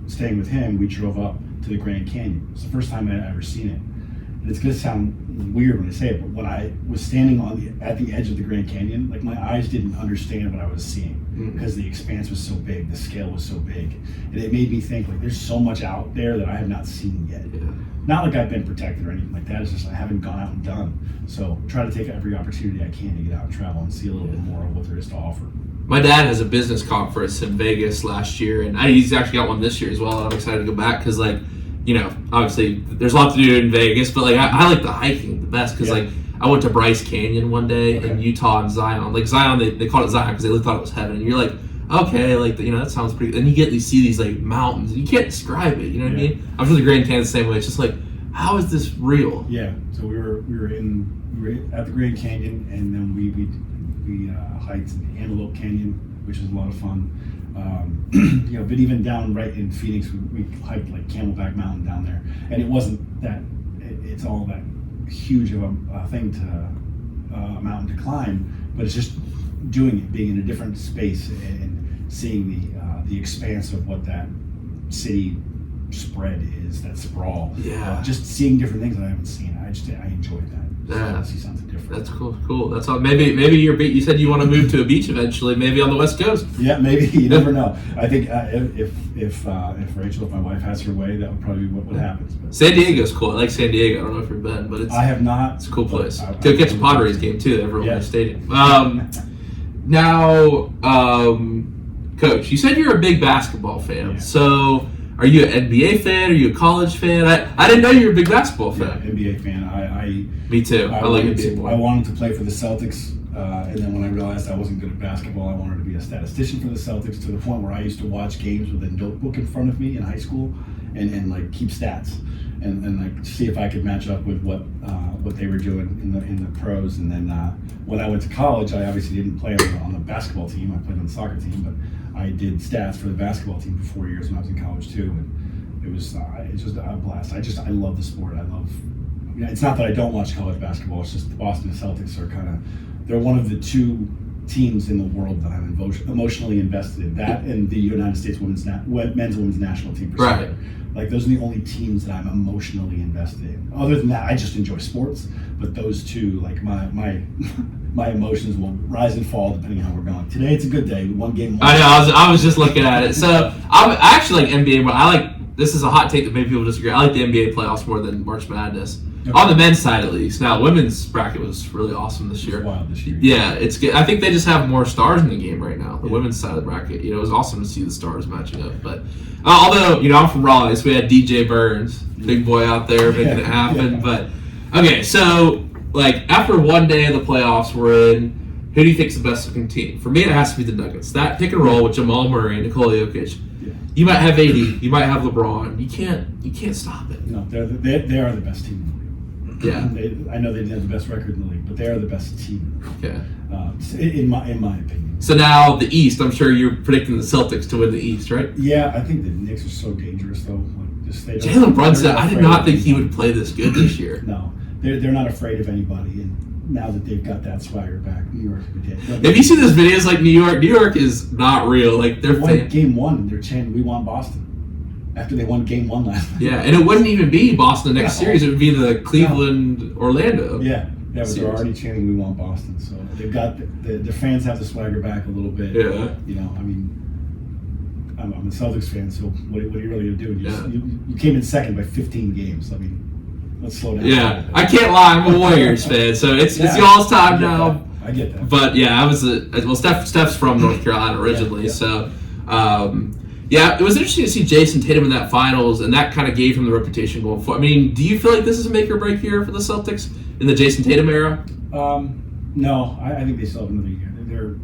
staying with him, we drove up to the Grand Canyon. It's the first time I'd ever seen it. And it's going to sound weird when I say it, but when I was standing at the edge of the Grand Canyon, like my eyes didn't understand what I was seeing because the expanse was so big, the scale was so big, and it made me think like there's so much out there that I have not seen yet. Yeah. Not like I've been protected or anything like that. It's just I haven't gone out and done. So try to take every opportunity I can to get out and travel and see a little bit more of what there is to offer. My dad has a business conference in Vegas last year, and he's actually got one this year as well. And I'm excited to go back because, obviously there's a lot to do in Vegas, but I like the hiking the best because I went to Bryce Canyon one day in Utah and Zion. Like Zion, they called it Zion because they thought it was heaven. And you're like, okay, that sounds pretty good. And you see these mountains, and you can't describe it. You know what I mean? I'm sure the Grand Canyon the same way. It's just like, how is this real? Yeah. So we were at the Grand Canyon, and then we hiked Antelope Canyon, which was a lot of fun. But even down right in Phoenix, we hiked like Camelback Mountain down there, and it wasn't that. It's all that huge of a thing to a mountain to climb, but it's just doing it, being in a different space, and seeing the expanse of what that city spread is, that sprawl. Yeah. Just seeing different things that I haven't seen. I enjoy that. Yeah. See something different. That's cool. That's all. Maybe you said you want to move to a beach eventually, maybe on the West Coast. Yeah, maybe. You never know. I think if Rachel, if my wife has her way, that would probably be what happens. But San Diego's cool. I like San Diego. I don't know if you've been, but I have not. It's a cool place. Go catch a Padres game too. Everyone in the stadium. Coach, you said you're a big basketball fan. Yeah. So, are you an NBA fan? Are you a college fan? I didn't know you were a big basketball fan. Yeah, NBA fan. Me too. I like NBA more. I wanted to play for the Celtics, and then when I realized I wasn't good at basketball, I wanted to be a statistician for the Celtics, to the point where I used to watch games with a notebook in front of me in high school, and like keep stats, and like see if I could match up with what they were doing in the pros. And then when I went to college, I obviously didn't play on the basketball team. I played on the soccer team, but I did stats for the basketball team for 4 years when I was in college too, and it's just a blast. I love the sport. It's not that I don't watch college basketball. It's just the Boston Celtics are they're one of the two teams in the world that I'm emotionally invested in. That and the United States men's and women's national team. For right. Soccer. Like, those are the only teams that I'm emotionally invested in. Other than that, I just enjoy sports. But those two, like my emotions will rise and fall depending on how we're going. Today it's a good day. One game. I know. I was just looking at it. So I actually like NBA, but this is a hot take that maybe people disagree. I like the NBA playoffs more than March Madness. Okay. On the men's side, at least. Now, women's bracket was really awesome this year. Wild this year. Yeah, it's good. I think they just have more stars in the game right now. The women's side of the bracket. It was awesome to see the stars matching up. But although I'm from Raleigh, so we had DJ Burns, big boy out there making it happen. Yeah. But okay, so like after one day of the playoffs we're in, who do you think's the best looking team? For me, it has to be the Nuggets. That pick and roll with Jamal Murray and Nikola Jokic. Yeah. You might have AD, you might have LeBron. You can't stop it. No, they are the best team. Yeah, I know they didn't have the best record in the league, but they are the best team. Okay, in my opinion. So now the East, I'm sure you're predicting the Celtics to win the East, right? Yeah, I think the Knicks are so dangerous though. Jalen Brunson, I did not think he would play this good this year. No, they're not afraid of anybody, and now that they've got that swagger back, New York. Have you seen those videos like New York? New York is not real. Like they're game one, they're chanting, "We want Boston." After they won game one last night. Yeah, and it wouldn't even be Boston the next series. It would be the Cleveland-Orlando. Yeah, but they're already chanting, "We want Boston." So they've got the fans have to swagger back a little bit. Yeah. I'm a Celtics fan, so what are you really going to do? You came in second by 15 games. I mean, let's slow down. Yeah, I can't lie. I'm a Warriors fan, so it's y'all's time now. I get that. But yeah, I was Steph's from North Carolina originally, so. Yeah, it was interesting to see Jason Tatum in that finals, and that kind of gave him the reputation going forward. I mean, do you feel like this is a make or break year for the Celtics in the Jason Tatum era? No, I think they still have another year.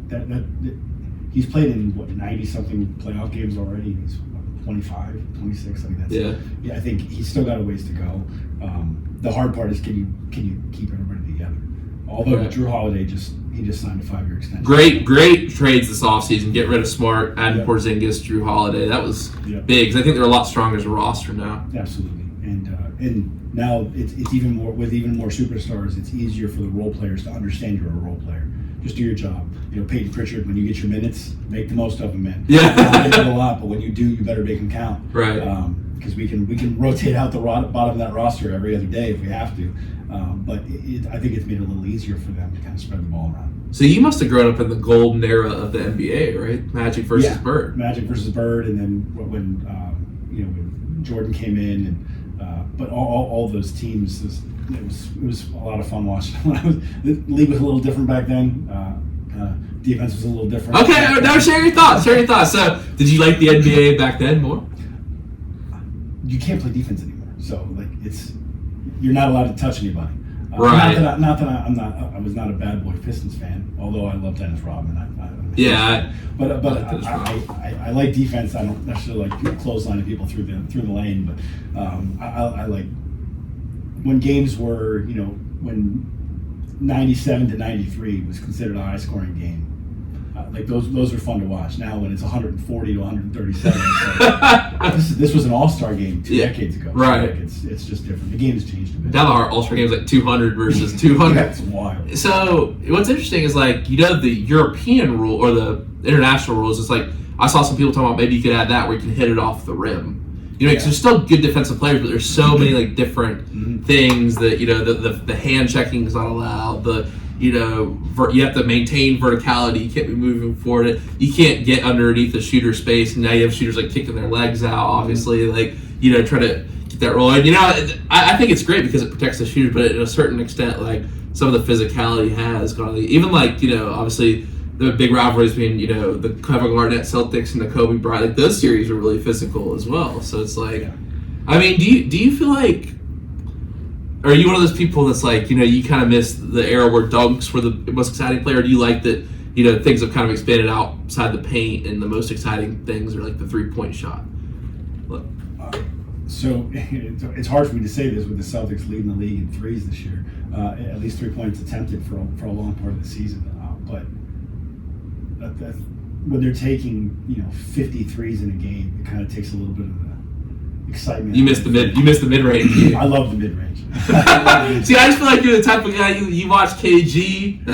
He's played in 90-something playoff games already. He's 25, 26. I mean, I think he's still got a ways to go. The hard part is can you keep everybody together? Although Drew Holiday just signed a 5-year extension. Great trades this offseason. Get rid of Smart, add Porzingis, Drew Holiday. That was big because I think they're a lot stronger as a roster now. Absolutely, and now it's even more with even more superstars. It's easier for the role players to understand you're a role player. Just do your job. Peyton Pritchard, when you get your minutes, make the most of them, man. Yeah, you don't get a lot, but when you do, you better make them count. Right. Because we can rotate out the bottom of that roster every other day if we have to. But I think it's made it a little easier for them to kind of spread the ball around. So you must have grown up in the golden era of the NBA, right? Magic versus Bird. Magic versus Bird, and then when Jordan came in, and but all those teams, it was a lot of fun watching. The league was a little different back then. Defense was a little different. Okay, now share your thoughts. So, did you like the NBA back then more? You can't play defense anymore. So you're not allowed to touch anybody. Right. I was not a bad boy Pistons fan, although I love Dennis Rodman. But I like defense. I don't necessarily like clotheslining people through the lane, but I like when games were when 97 to 93 was considered a high scoring game. like those are fun to watch. Now when it's 140 to 137, it's like, this was an all-star game 2 decades ago. Right. Like it's just different. The game's changed a bit. Now the all-star game's like 200 versus 200. That's wild. So what's interesting is like, the European rule or the international rules is like, I saw some people talking about maybe you could add that where you can hit it off the rim. Because there's still good defensive players, but there's so many like different things that the hand checking is not allowed. You have to maintain verticality. You can't be moving forward. You can't get underneath the shooter space. And now you have shooters like kicking their legs out. Obviously, try to get that roll. And I think it's great because it protects the shooter, but at a certain extent, like some of the physicality has gone. Even obviously. The big rivalries between, the Kevin Garnett Celtics and the Kobe Bryant, like those series were really physical as well. So it's like, I mean, do you feel like, are you one of those people that's like, you kind of miss the era where dunks were the most exciting play, or do you like that, things have kind of expanded outside the paint and the most exciting things are like the 3-point shot? So it's hard for me to say this with the Celtics leading the league in threes this year, at least 3 points attempted for a long part of the season, but when they're taking 50 threes in a game, it kind of takes a little bit of the excitement. You missed the mid range. I love the mid range. See, I just feel like you're the type of guy you watch KG.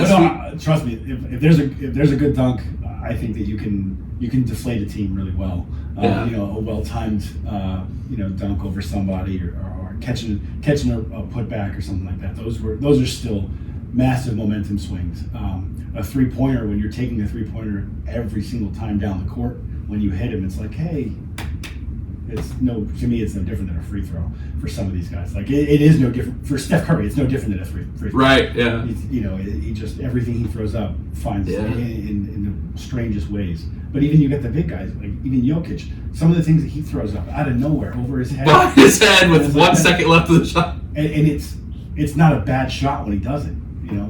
Trust me, if there's a good dunk, I think that you can deflate a team really well. A well timed dunk over somebody or catching a putback or something like that. Those are still massive momentum swings. A 3-pointer, when you're taking a 3-pointer every single time down the court, when you hit him, it's like, hey, to me, it's no different than a free throw for some of these guys. Like it is no different for Steph Curry. It's no different than a free throw. Right. Yeah. He just everything he throws up finds in the strangest ways. But even you get the big guys, like even Jokic, some of the things that he throws up out of nowhere over his head. By his head with 1 second left of the shot. And it's not a bad shot when he does it.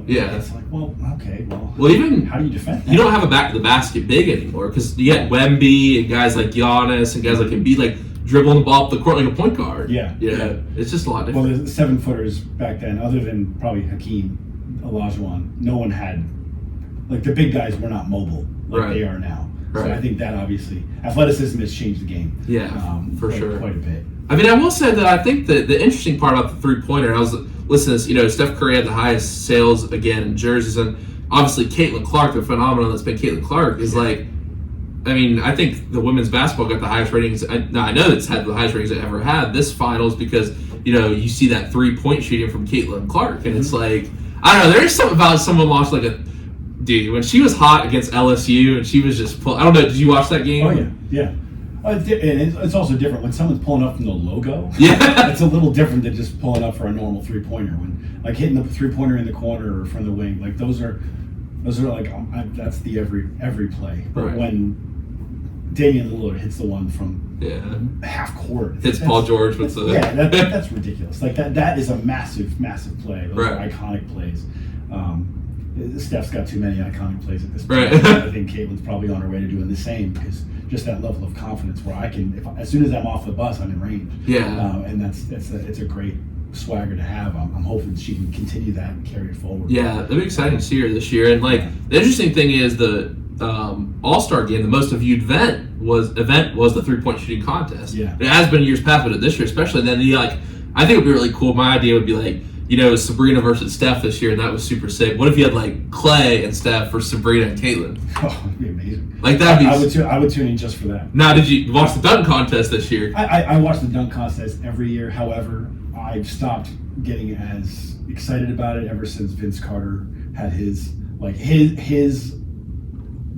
Yeah. It's like, well, okay, even how do you defend that? You don't have a back to the basket big anymore because you get Wemby and guys like Giannis and guys like Embiid like dribbling the ball up the court like a point guard. Yeah. It's just a lot different. Well, the 7-footers back then, other than probably Hakeem Olajuwon, no one had like the big guys were not mobile like they are now. So I think that obviously athleticism has changed the game. Yeah, for sure, quite a bit. I mean, I will say that I think that the interesting part about the 3-pointer, I was listening to this, Steph Curry had the highest sales again in jerseys, and obviously Caitlin Clark, the phenomenon that's been Caitlin Clark, is like, I mean, I think the women's basketball got the highest ratings. I know it's had the highest ratings it ever had this finals because you see that 3-point shooting from Caitlin Clark, and it's like, I don't know, there is something about someone lost like a dude when she was hot against LSU and she was just I don't know. Did you watch that game? Oh yeah. And it's also different when someone's pulling up from the logo. Yeah, it's a little different than just pulling up for a normal 3-pointer. When like hitting the 3-pointer in the corner or from the wing, like those are like that's the every play. But when Damian Lillard hits the one from half court, hits Paul George with the that's ridiculous. Like that is a massive play. Those are iconic plays. Steph's got too many iconic plays at this point. I think Caitlin's probably on her way to doing the same because just that level of confidence where I can, as soon as I'm off the bus, I'm in range. Yeah. And it's a great swagger to have. I'm hoping she can continue that and carry it forward. Yeah, it'll be exciting to see her this year. And like the interesting thing is the All-Star game, the most viewed event was the 3-point shooting contest. Yeah. It has been years past, but this year especially. And then I think it would be really cool. My idea would be like, Sabrina versus Steph this year, and that was super sick. What if you had like Clay and Steph for Sabrina and Caitlin? Oh, it'd be amazing. Like that'd be. I would tune in just for that. Now, did you watch the dunk contest this year? I watch the dunk contest every year. However, I've stopped getting as excited about it ever since Vince Carter had his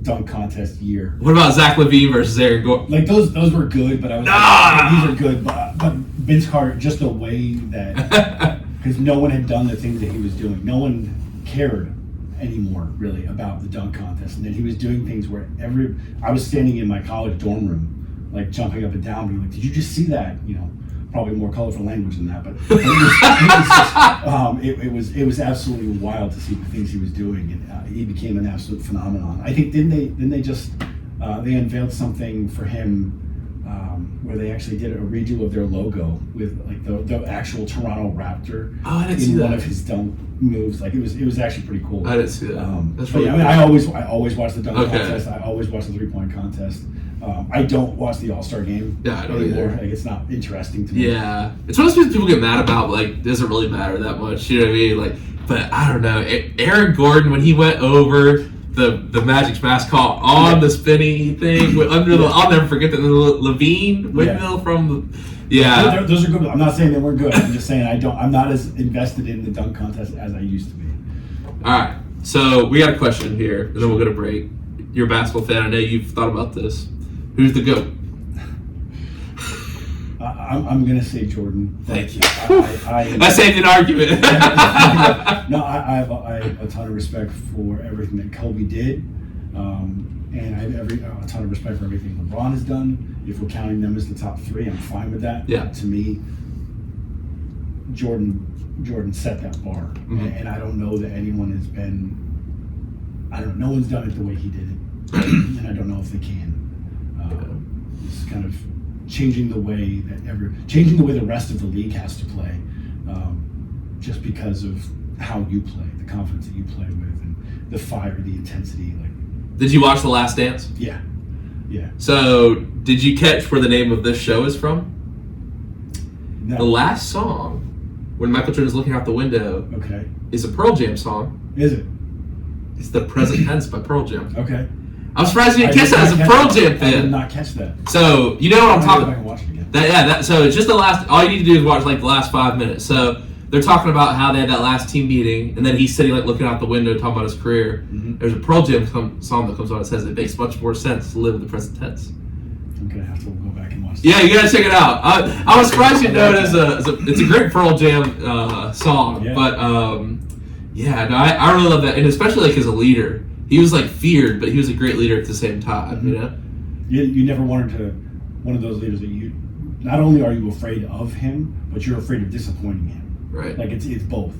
dunk contest year. What about Zach LaVine versus Aaron Gordon? Like those were good, but I was like, these are good. But Vince Carter, just the way that. Because no one had done the things that he was doing. No one cared anymore, really, about the dunk contest. And then he was doing things where I was standing in my college dorm room, like jumping up and down, being like, did you just see that? Probably more colorful language than that. But it was absolutely wild to see the things he was doing. And he became an absolute phenomenon. I think, didn't they just, they unveiled something for him where they actually did a redo of their logo with like the actual Toronto Raptor I didn't see that. one of his dunk moves. Like it was actually pretty cool. I didn't see that. That's really I mean, I always watch the dunk contest. I always watch the 3-point contest. I don't watch the All-Star game I don't anymore. either. Like it's not interesting to me. Yeah, it's one of those things people get mad about. But, like, it doesn't really matter that much. You know what I mean? Like, but I don't know. Aaron Gordon, when he went over the Magic's mascot on the spinny thing under the, I'll never forget that the Levine windmill from. Those are good. I'm not saying they weren't good. I'm just saying I'm not as invested in the dunk contest as I used to be. All right, so we got a question here, and then we'll get a break. You're a basketball fan. I know you've thought about this. Who's the GOAT? I'm going to say Jordan. Thank you. I saved an argument. No, I have a ton of respect for everything that Kobe did. And I have a ton of respect for everything LeBron has done. If we're counting them as the top 3, I'm fine with that. Yeah. To me, Jordan set that bar. Mm-hmm. And I don't know that anyone has been, no one's done it the way he did it. And I don't know if they can. It's kind of changing the way the rest of the league has to play, just because of how you play, the confidence that you play with, and the fire, the intensity. Like, did you watch The Last Dance? Yeah. So, did you catch where the name of this show is from? No. The last song, when Michael Jordan's looking out the window, is a Pearl Jam song. Is it? It's the present tense by Pearl Jam. Okay. I'm surprised you didn't catch that as a Pearl Jam fan. I did not catch that. So, you know what I'm talking about. Watch it again. So it's just all you need to do is watch like the last 5 minutes. So they're talking about how they had that last team meeting, and then he's sitting like looking out the window talking about his career. Mm-hmm. There's a Pearl Jam song that comes on that says it makes much more sense to live in the present tense. I'm gonna have to go back and watch that. Yeah, you gotta check it out. I was surprised you know it as it's a great Pearl Jam song, but I really love that, and especially like as a leader. He was like feared, but he was a great leader at the same time. Mm-hmm. You know, you never wanted to one of those leaders that you not only are you afraid of him, but you're afraid of disappointing him. Right. Like it's both.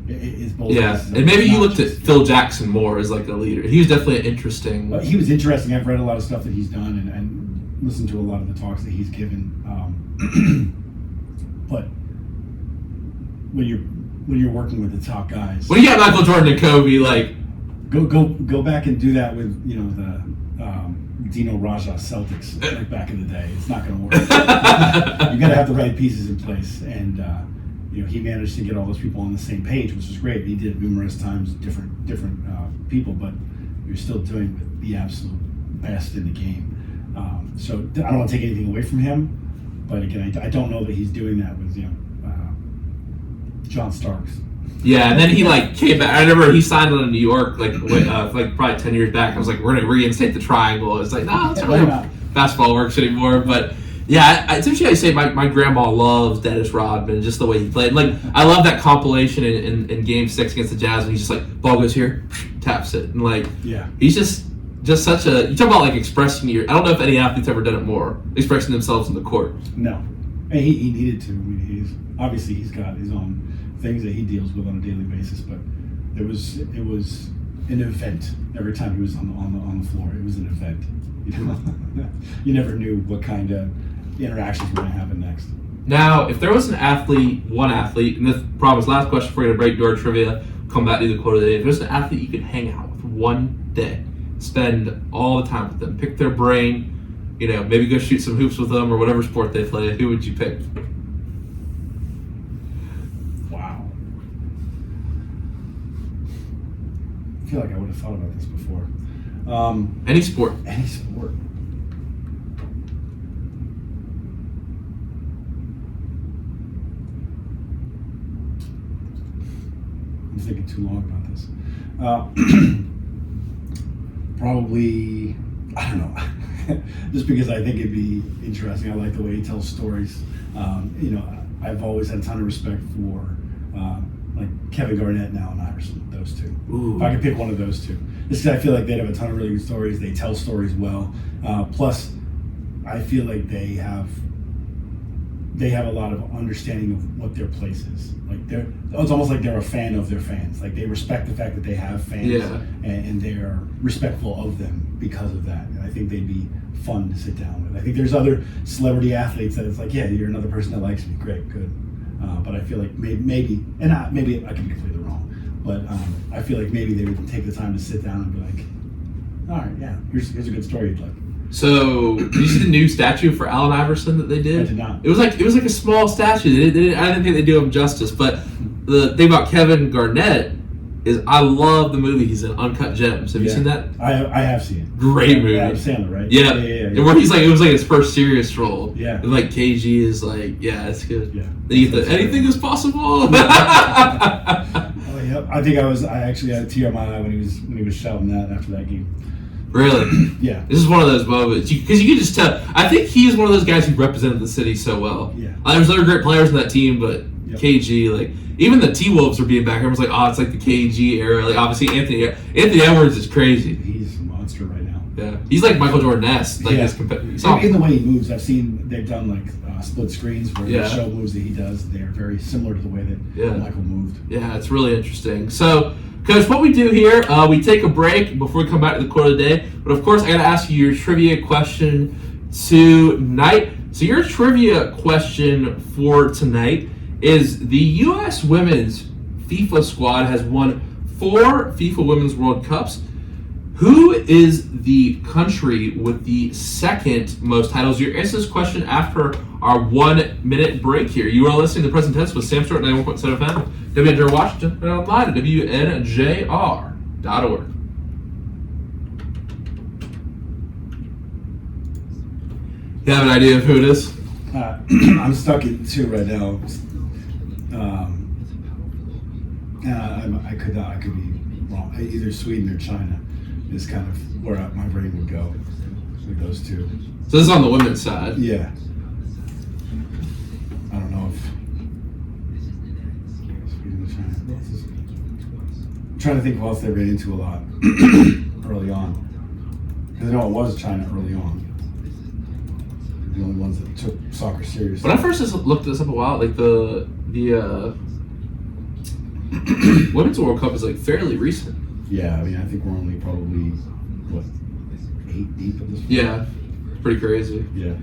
It's both. Yeah, and maybe you looked at Phil Jackson more as like a leader. He was definitely an interesting. He was interesting. I've read a lot of stuff that he's done and listened to a lot of the talks that he's given. But when you're working with the top guys, when you got Michael Jordan and Kobe, like. Go back and do that with the Dino Raja Celtics like back in the day. It's not going to work. You got to have the right pieces in place, and he managed to get all those people on the same page, which was great. He did it numerous times, different people, but you're still doing with the absolute best in the game. So I don't want to take anything away from him, but again, I don't know that he's doing that with John Starks. Yeah, and then he came back. I remember he signed on in New York probably 10 years back. I was like, we're gonna reinstate the triangle. It's like, no, that's really how basketball works anymore. But yeah, it's interesting how you say my grandma loves Dennis Rodman, just the way he played. Like I love that compilation in Game 6 against the Jazz when he's just like, ball goes here, taps it, and he's just such a. You talk about expressing your. I don't know if any athlete's ever done it more, expressing themselves in the court. No, and he needed to. I mean, he's got his own things that he deals with on a daily basis, but it was an event every time he was on the floor. It was an event. You never knew what kind of interactions were going to happen next. Now, if there was one athlete, and this promise last question before we break door trivia, come back to the quote of the day. If there's an athlete you could hang out with one day, spend all the time with them, pick their brain, maybe go shoot some hoops with them or whatever sport they play, who would you pick? I feel like I would have thought about this before. Any sport. Any sport. I'm thinking too long about this. Probably, I don't know. Just because I think it'd be interesting. I like the way he tells stories. I've always had a ton of respect for Kevin Garnett and Allen Iverson, those two. Ooh. If I could pick one of those two. Just because I feel like they have a ton of really good stories. They tell stories well. Plus, I feel like they have a lot of understanding of what their place is. It's almost like they're a fan of their fans. Like they respect the fact that they have fans, and they are respectful of them because of that. And I think they'd be fun to sit down with. I think there's other celebrity athletes that it's like, yeah, you're another person that likes me. Great, good. But I feel like maybe I could be completely wrong, but I feel like maybe they would take the time to sit down and be like, all right, yeah, here's a good story you'd like. So, did you see the new statue for Allen Iverson that they did? I did not. It was like a small statue. I didn't think they'd do him justice. But the thing about Kevin Garnett is I love the movie he's in, Uncut Gems. Have you seen that? I have seen it. Great movie. Adam Sandler, right? Yeah. Yeah. Where he's like, it was like his first serious role. Yeah. And like KG is like, yeah, it's good. Yeah. Then you get the anything is possible. Oh, yeah. I think I actually had a tear in my eye when he was shouting that after that game. Really? Yeah. This is one of those moments because you can just tell. I think he's one of those guys who represented the city so well. Yeah. There's other great players in that team, but KG, like even the T-Wolves were being back. Everyone's like, oh, it's like the KG era. Like obviously Anthony Edwards is crazy. He's a monster right now. Yeah. He's like Michael Jordan-esque. Like his in the way he moves, they've done like split screens where the show moves that he does. They are very similar to the way that Michael moved. Yeah, it's really interesting. So. Coach, what we do here, we take a break before we come back to the quote of the day. But of course, I got to ask you your trivia question tonight. So your trivia question for tonight is the U.S. women's FIFA squad has won 4 FIFA Women's World Cups. Who is the country with the second most titles? You answer this question after our 1-minute break here. You are listening to Present Tense with Sam Stewart, 91.7 FM, WNJR Washington, and online at WNJR.org. You have an idea of who it is? I'm stuck in 2 right now. I could be wrong. Either Sweden or China is kind of where my brain would go with those 2. So this is on the women's side. Yeah. I don't know if Sweden or China. I'm trying to think what else they ran into a lot early on. Because I know it was China early on. The only ones that took soccer seriously. When I first just looked this up a while, like the Women's World Cup is like fairly recent. Yeah, I mean, I think we're only probably, 8 deep at this point? Yeah, pretty crazy. Yeah,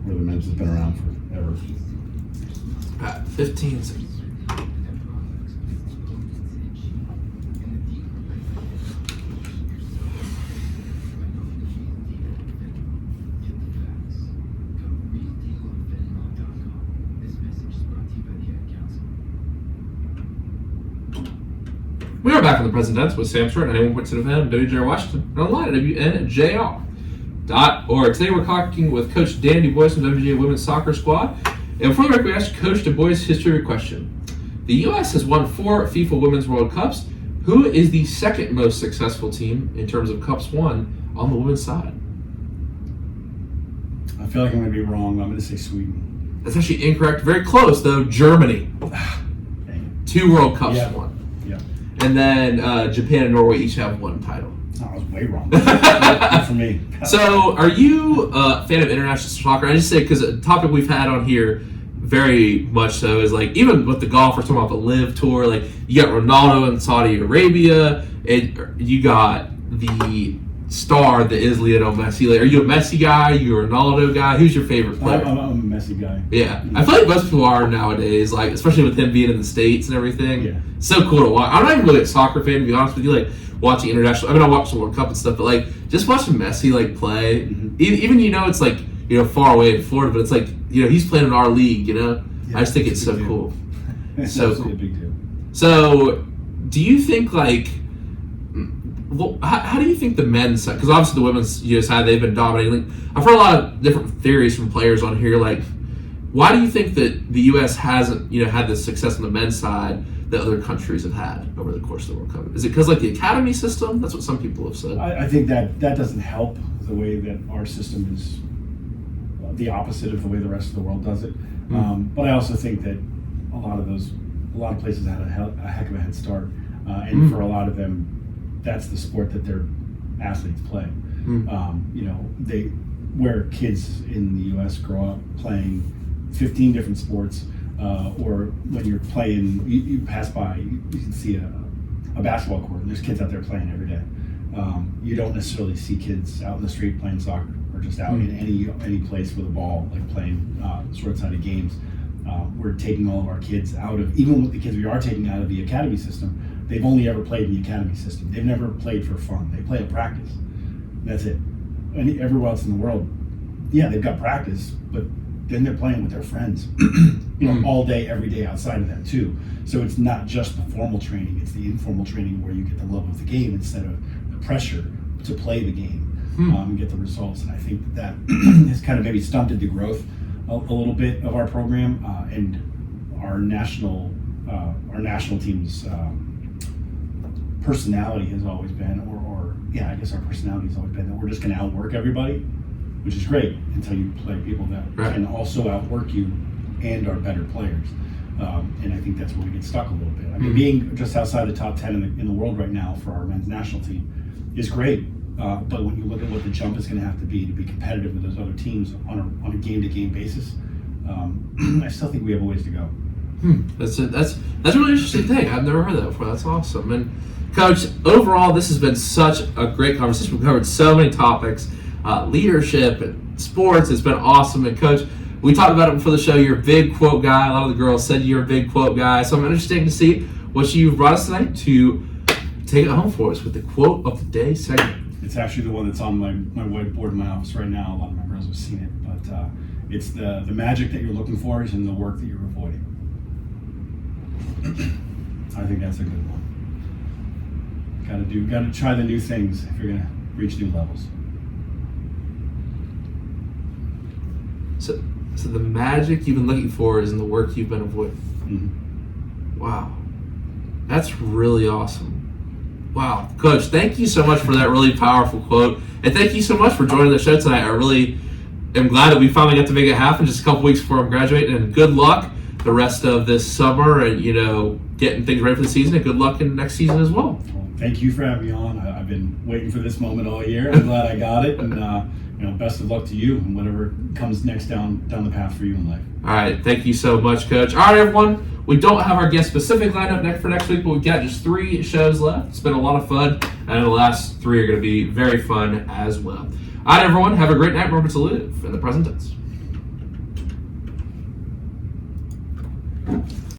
where the men's has been around forever. 15 seconds. We are back on the Present Tense with Sam Stewart, 91.7 FM, WNJR Washington, and online at WNJR.org. Today we're talking with Coach Dan Dubois from the WNJR Women's Soccer Squad. And before the break, we asked Coach Dubois his trivia question. The U.S. has won 4 FIFA Women's World Cups. Who is the second most successful team in terms of cups won on the women's side? I feel like I'm going to be wrong. I'm going to say Sweden. That's actually incorrect. Very close, though. Germany. 2 World Cups won. Yeah. And then Japan and Norway each have 1 title. Oh, I was way wrong. Not for me. So, are you a fan of international soccer? I just say because a topic we've had on here very much so is like, even with the golfers talking about the LIV Tour, like you got Ronaldo in Saudi Arabia, and you got the star that is Lionel Messi. Like, are you a Messi guy? Are you a Ronaldo guy? Who's your favorite player? I'm a Messi guy. Yeah. I feel like most people are nowadays, like especially with him being in the States and everything. Yeah. So cool to watch. I'm not even really a soccer fan, to be honest with you. Like watching international, I mean, I watch the World Cup and stuff, but like just watching Messi like play, even it's like far away in Florida, but it's like he's playing in our league. Yeah, I just think it's so cool. So cool. A big deal. So, do you think like? Well, how do you think the men's side? Because obviously the women's side, they've been dominating. Like, I've heard a lot of different theories from players on here. Like, why do you think that the U.S. hasn't had this success on the men's side that other countries have had over the course of the World Cup? Is it because like the academy system? That's what some people have said. I think that doesn't help the way that our system is the opposite of the way the rest of the world does it. But I also think that a lot of places had a heck of a head start, and for a lot of them, that's the sport that their athletes play. Where kids in the U.S. grow up playing 15 different sports, or when you're playing, you pass by, you can see a basketball court, and there's kids out there playing every day. You don't necessarily see kids out in the street playing soccer or just out in any place with a ball, like playing short-sided games. We're taking all of our kids out of, even with the kids we are taking out of the academy system, they've only ever played in the academy system. They've never played for fun. They play at practice. That's it. And everywhere else in the world, yeah, they've got practice, but then they're playing with their friends, all day, every day outside of that too. So it's not just the formal training, it's the informal training where you get the love of the game instead of the pressure to play the game and get the results. And I think that has kind of maybe stunted the growth a little bit of our program and our national team's personality has always been, I guess our personality has always been that we're just going to outwork everybody, which is great until you play people that can also outwork you and are better players. And I think that's where we get stuck a little bit. I mean, being just outside the top 10 in the world right now for our men's national team is great. But when you look at what the jump is going to have to be competitive with those other teams on a game-to-game basis, I still think we have a ways to go. That's a really interesting thing. I've never heard that before. That's awesome. And Coach, overall, this has been such a great conversation. We've covered so many topics, leadership and sports. It's been awesome. And Coach, we talked about it before the show. You're a big quote guy. A lot of the girls said you're a big quote guy. So I'm interested to see what you've brought us tonight to take it home for us with the quote of the day segment. It's actually the one that's on my whiteboard in my office right now. A lot of my girls have seen it, but it's the magic that you're looking for is in the work that you're avoiding. I think that's a good one. Got to try the new things if you're gonna reach new levels. So the magic you've been looking for is in the work you've been avoiding. Wow, that's really awesome. Wow, Coach, thank you so much for that really powerful quote, and thank you so much for joining the show tonight. I really am glad that we finally got to make it happen just a couple weeks before I'm graduating, and good luck the rest of this summer and getting things ready for the season, and good luck in the next season as well. Thank you for having me on. I've been waiting for this moment all year. I'm glad I got it, and best of luck to you and whatever comes next down the path for you in life. All right, thank you so much, Coach. All right, everyone, we don't have our guest specific lineup for next week, but we've got just 3 shows left. It's been a lot of fun, and the last 3 are going to be very fun as well. All right, everyone, have a great night. Remember to live in the present tense.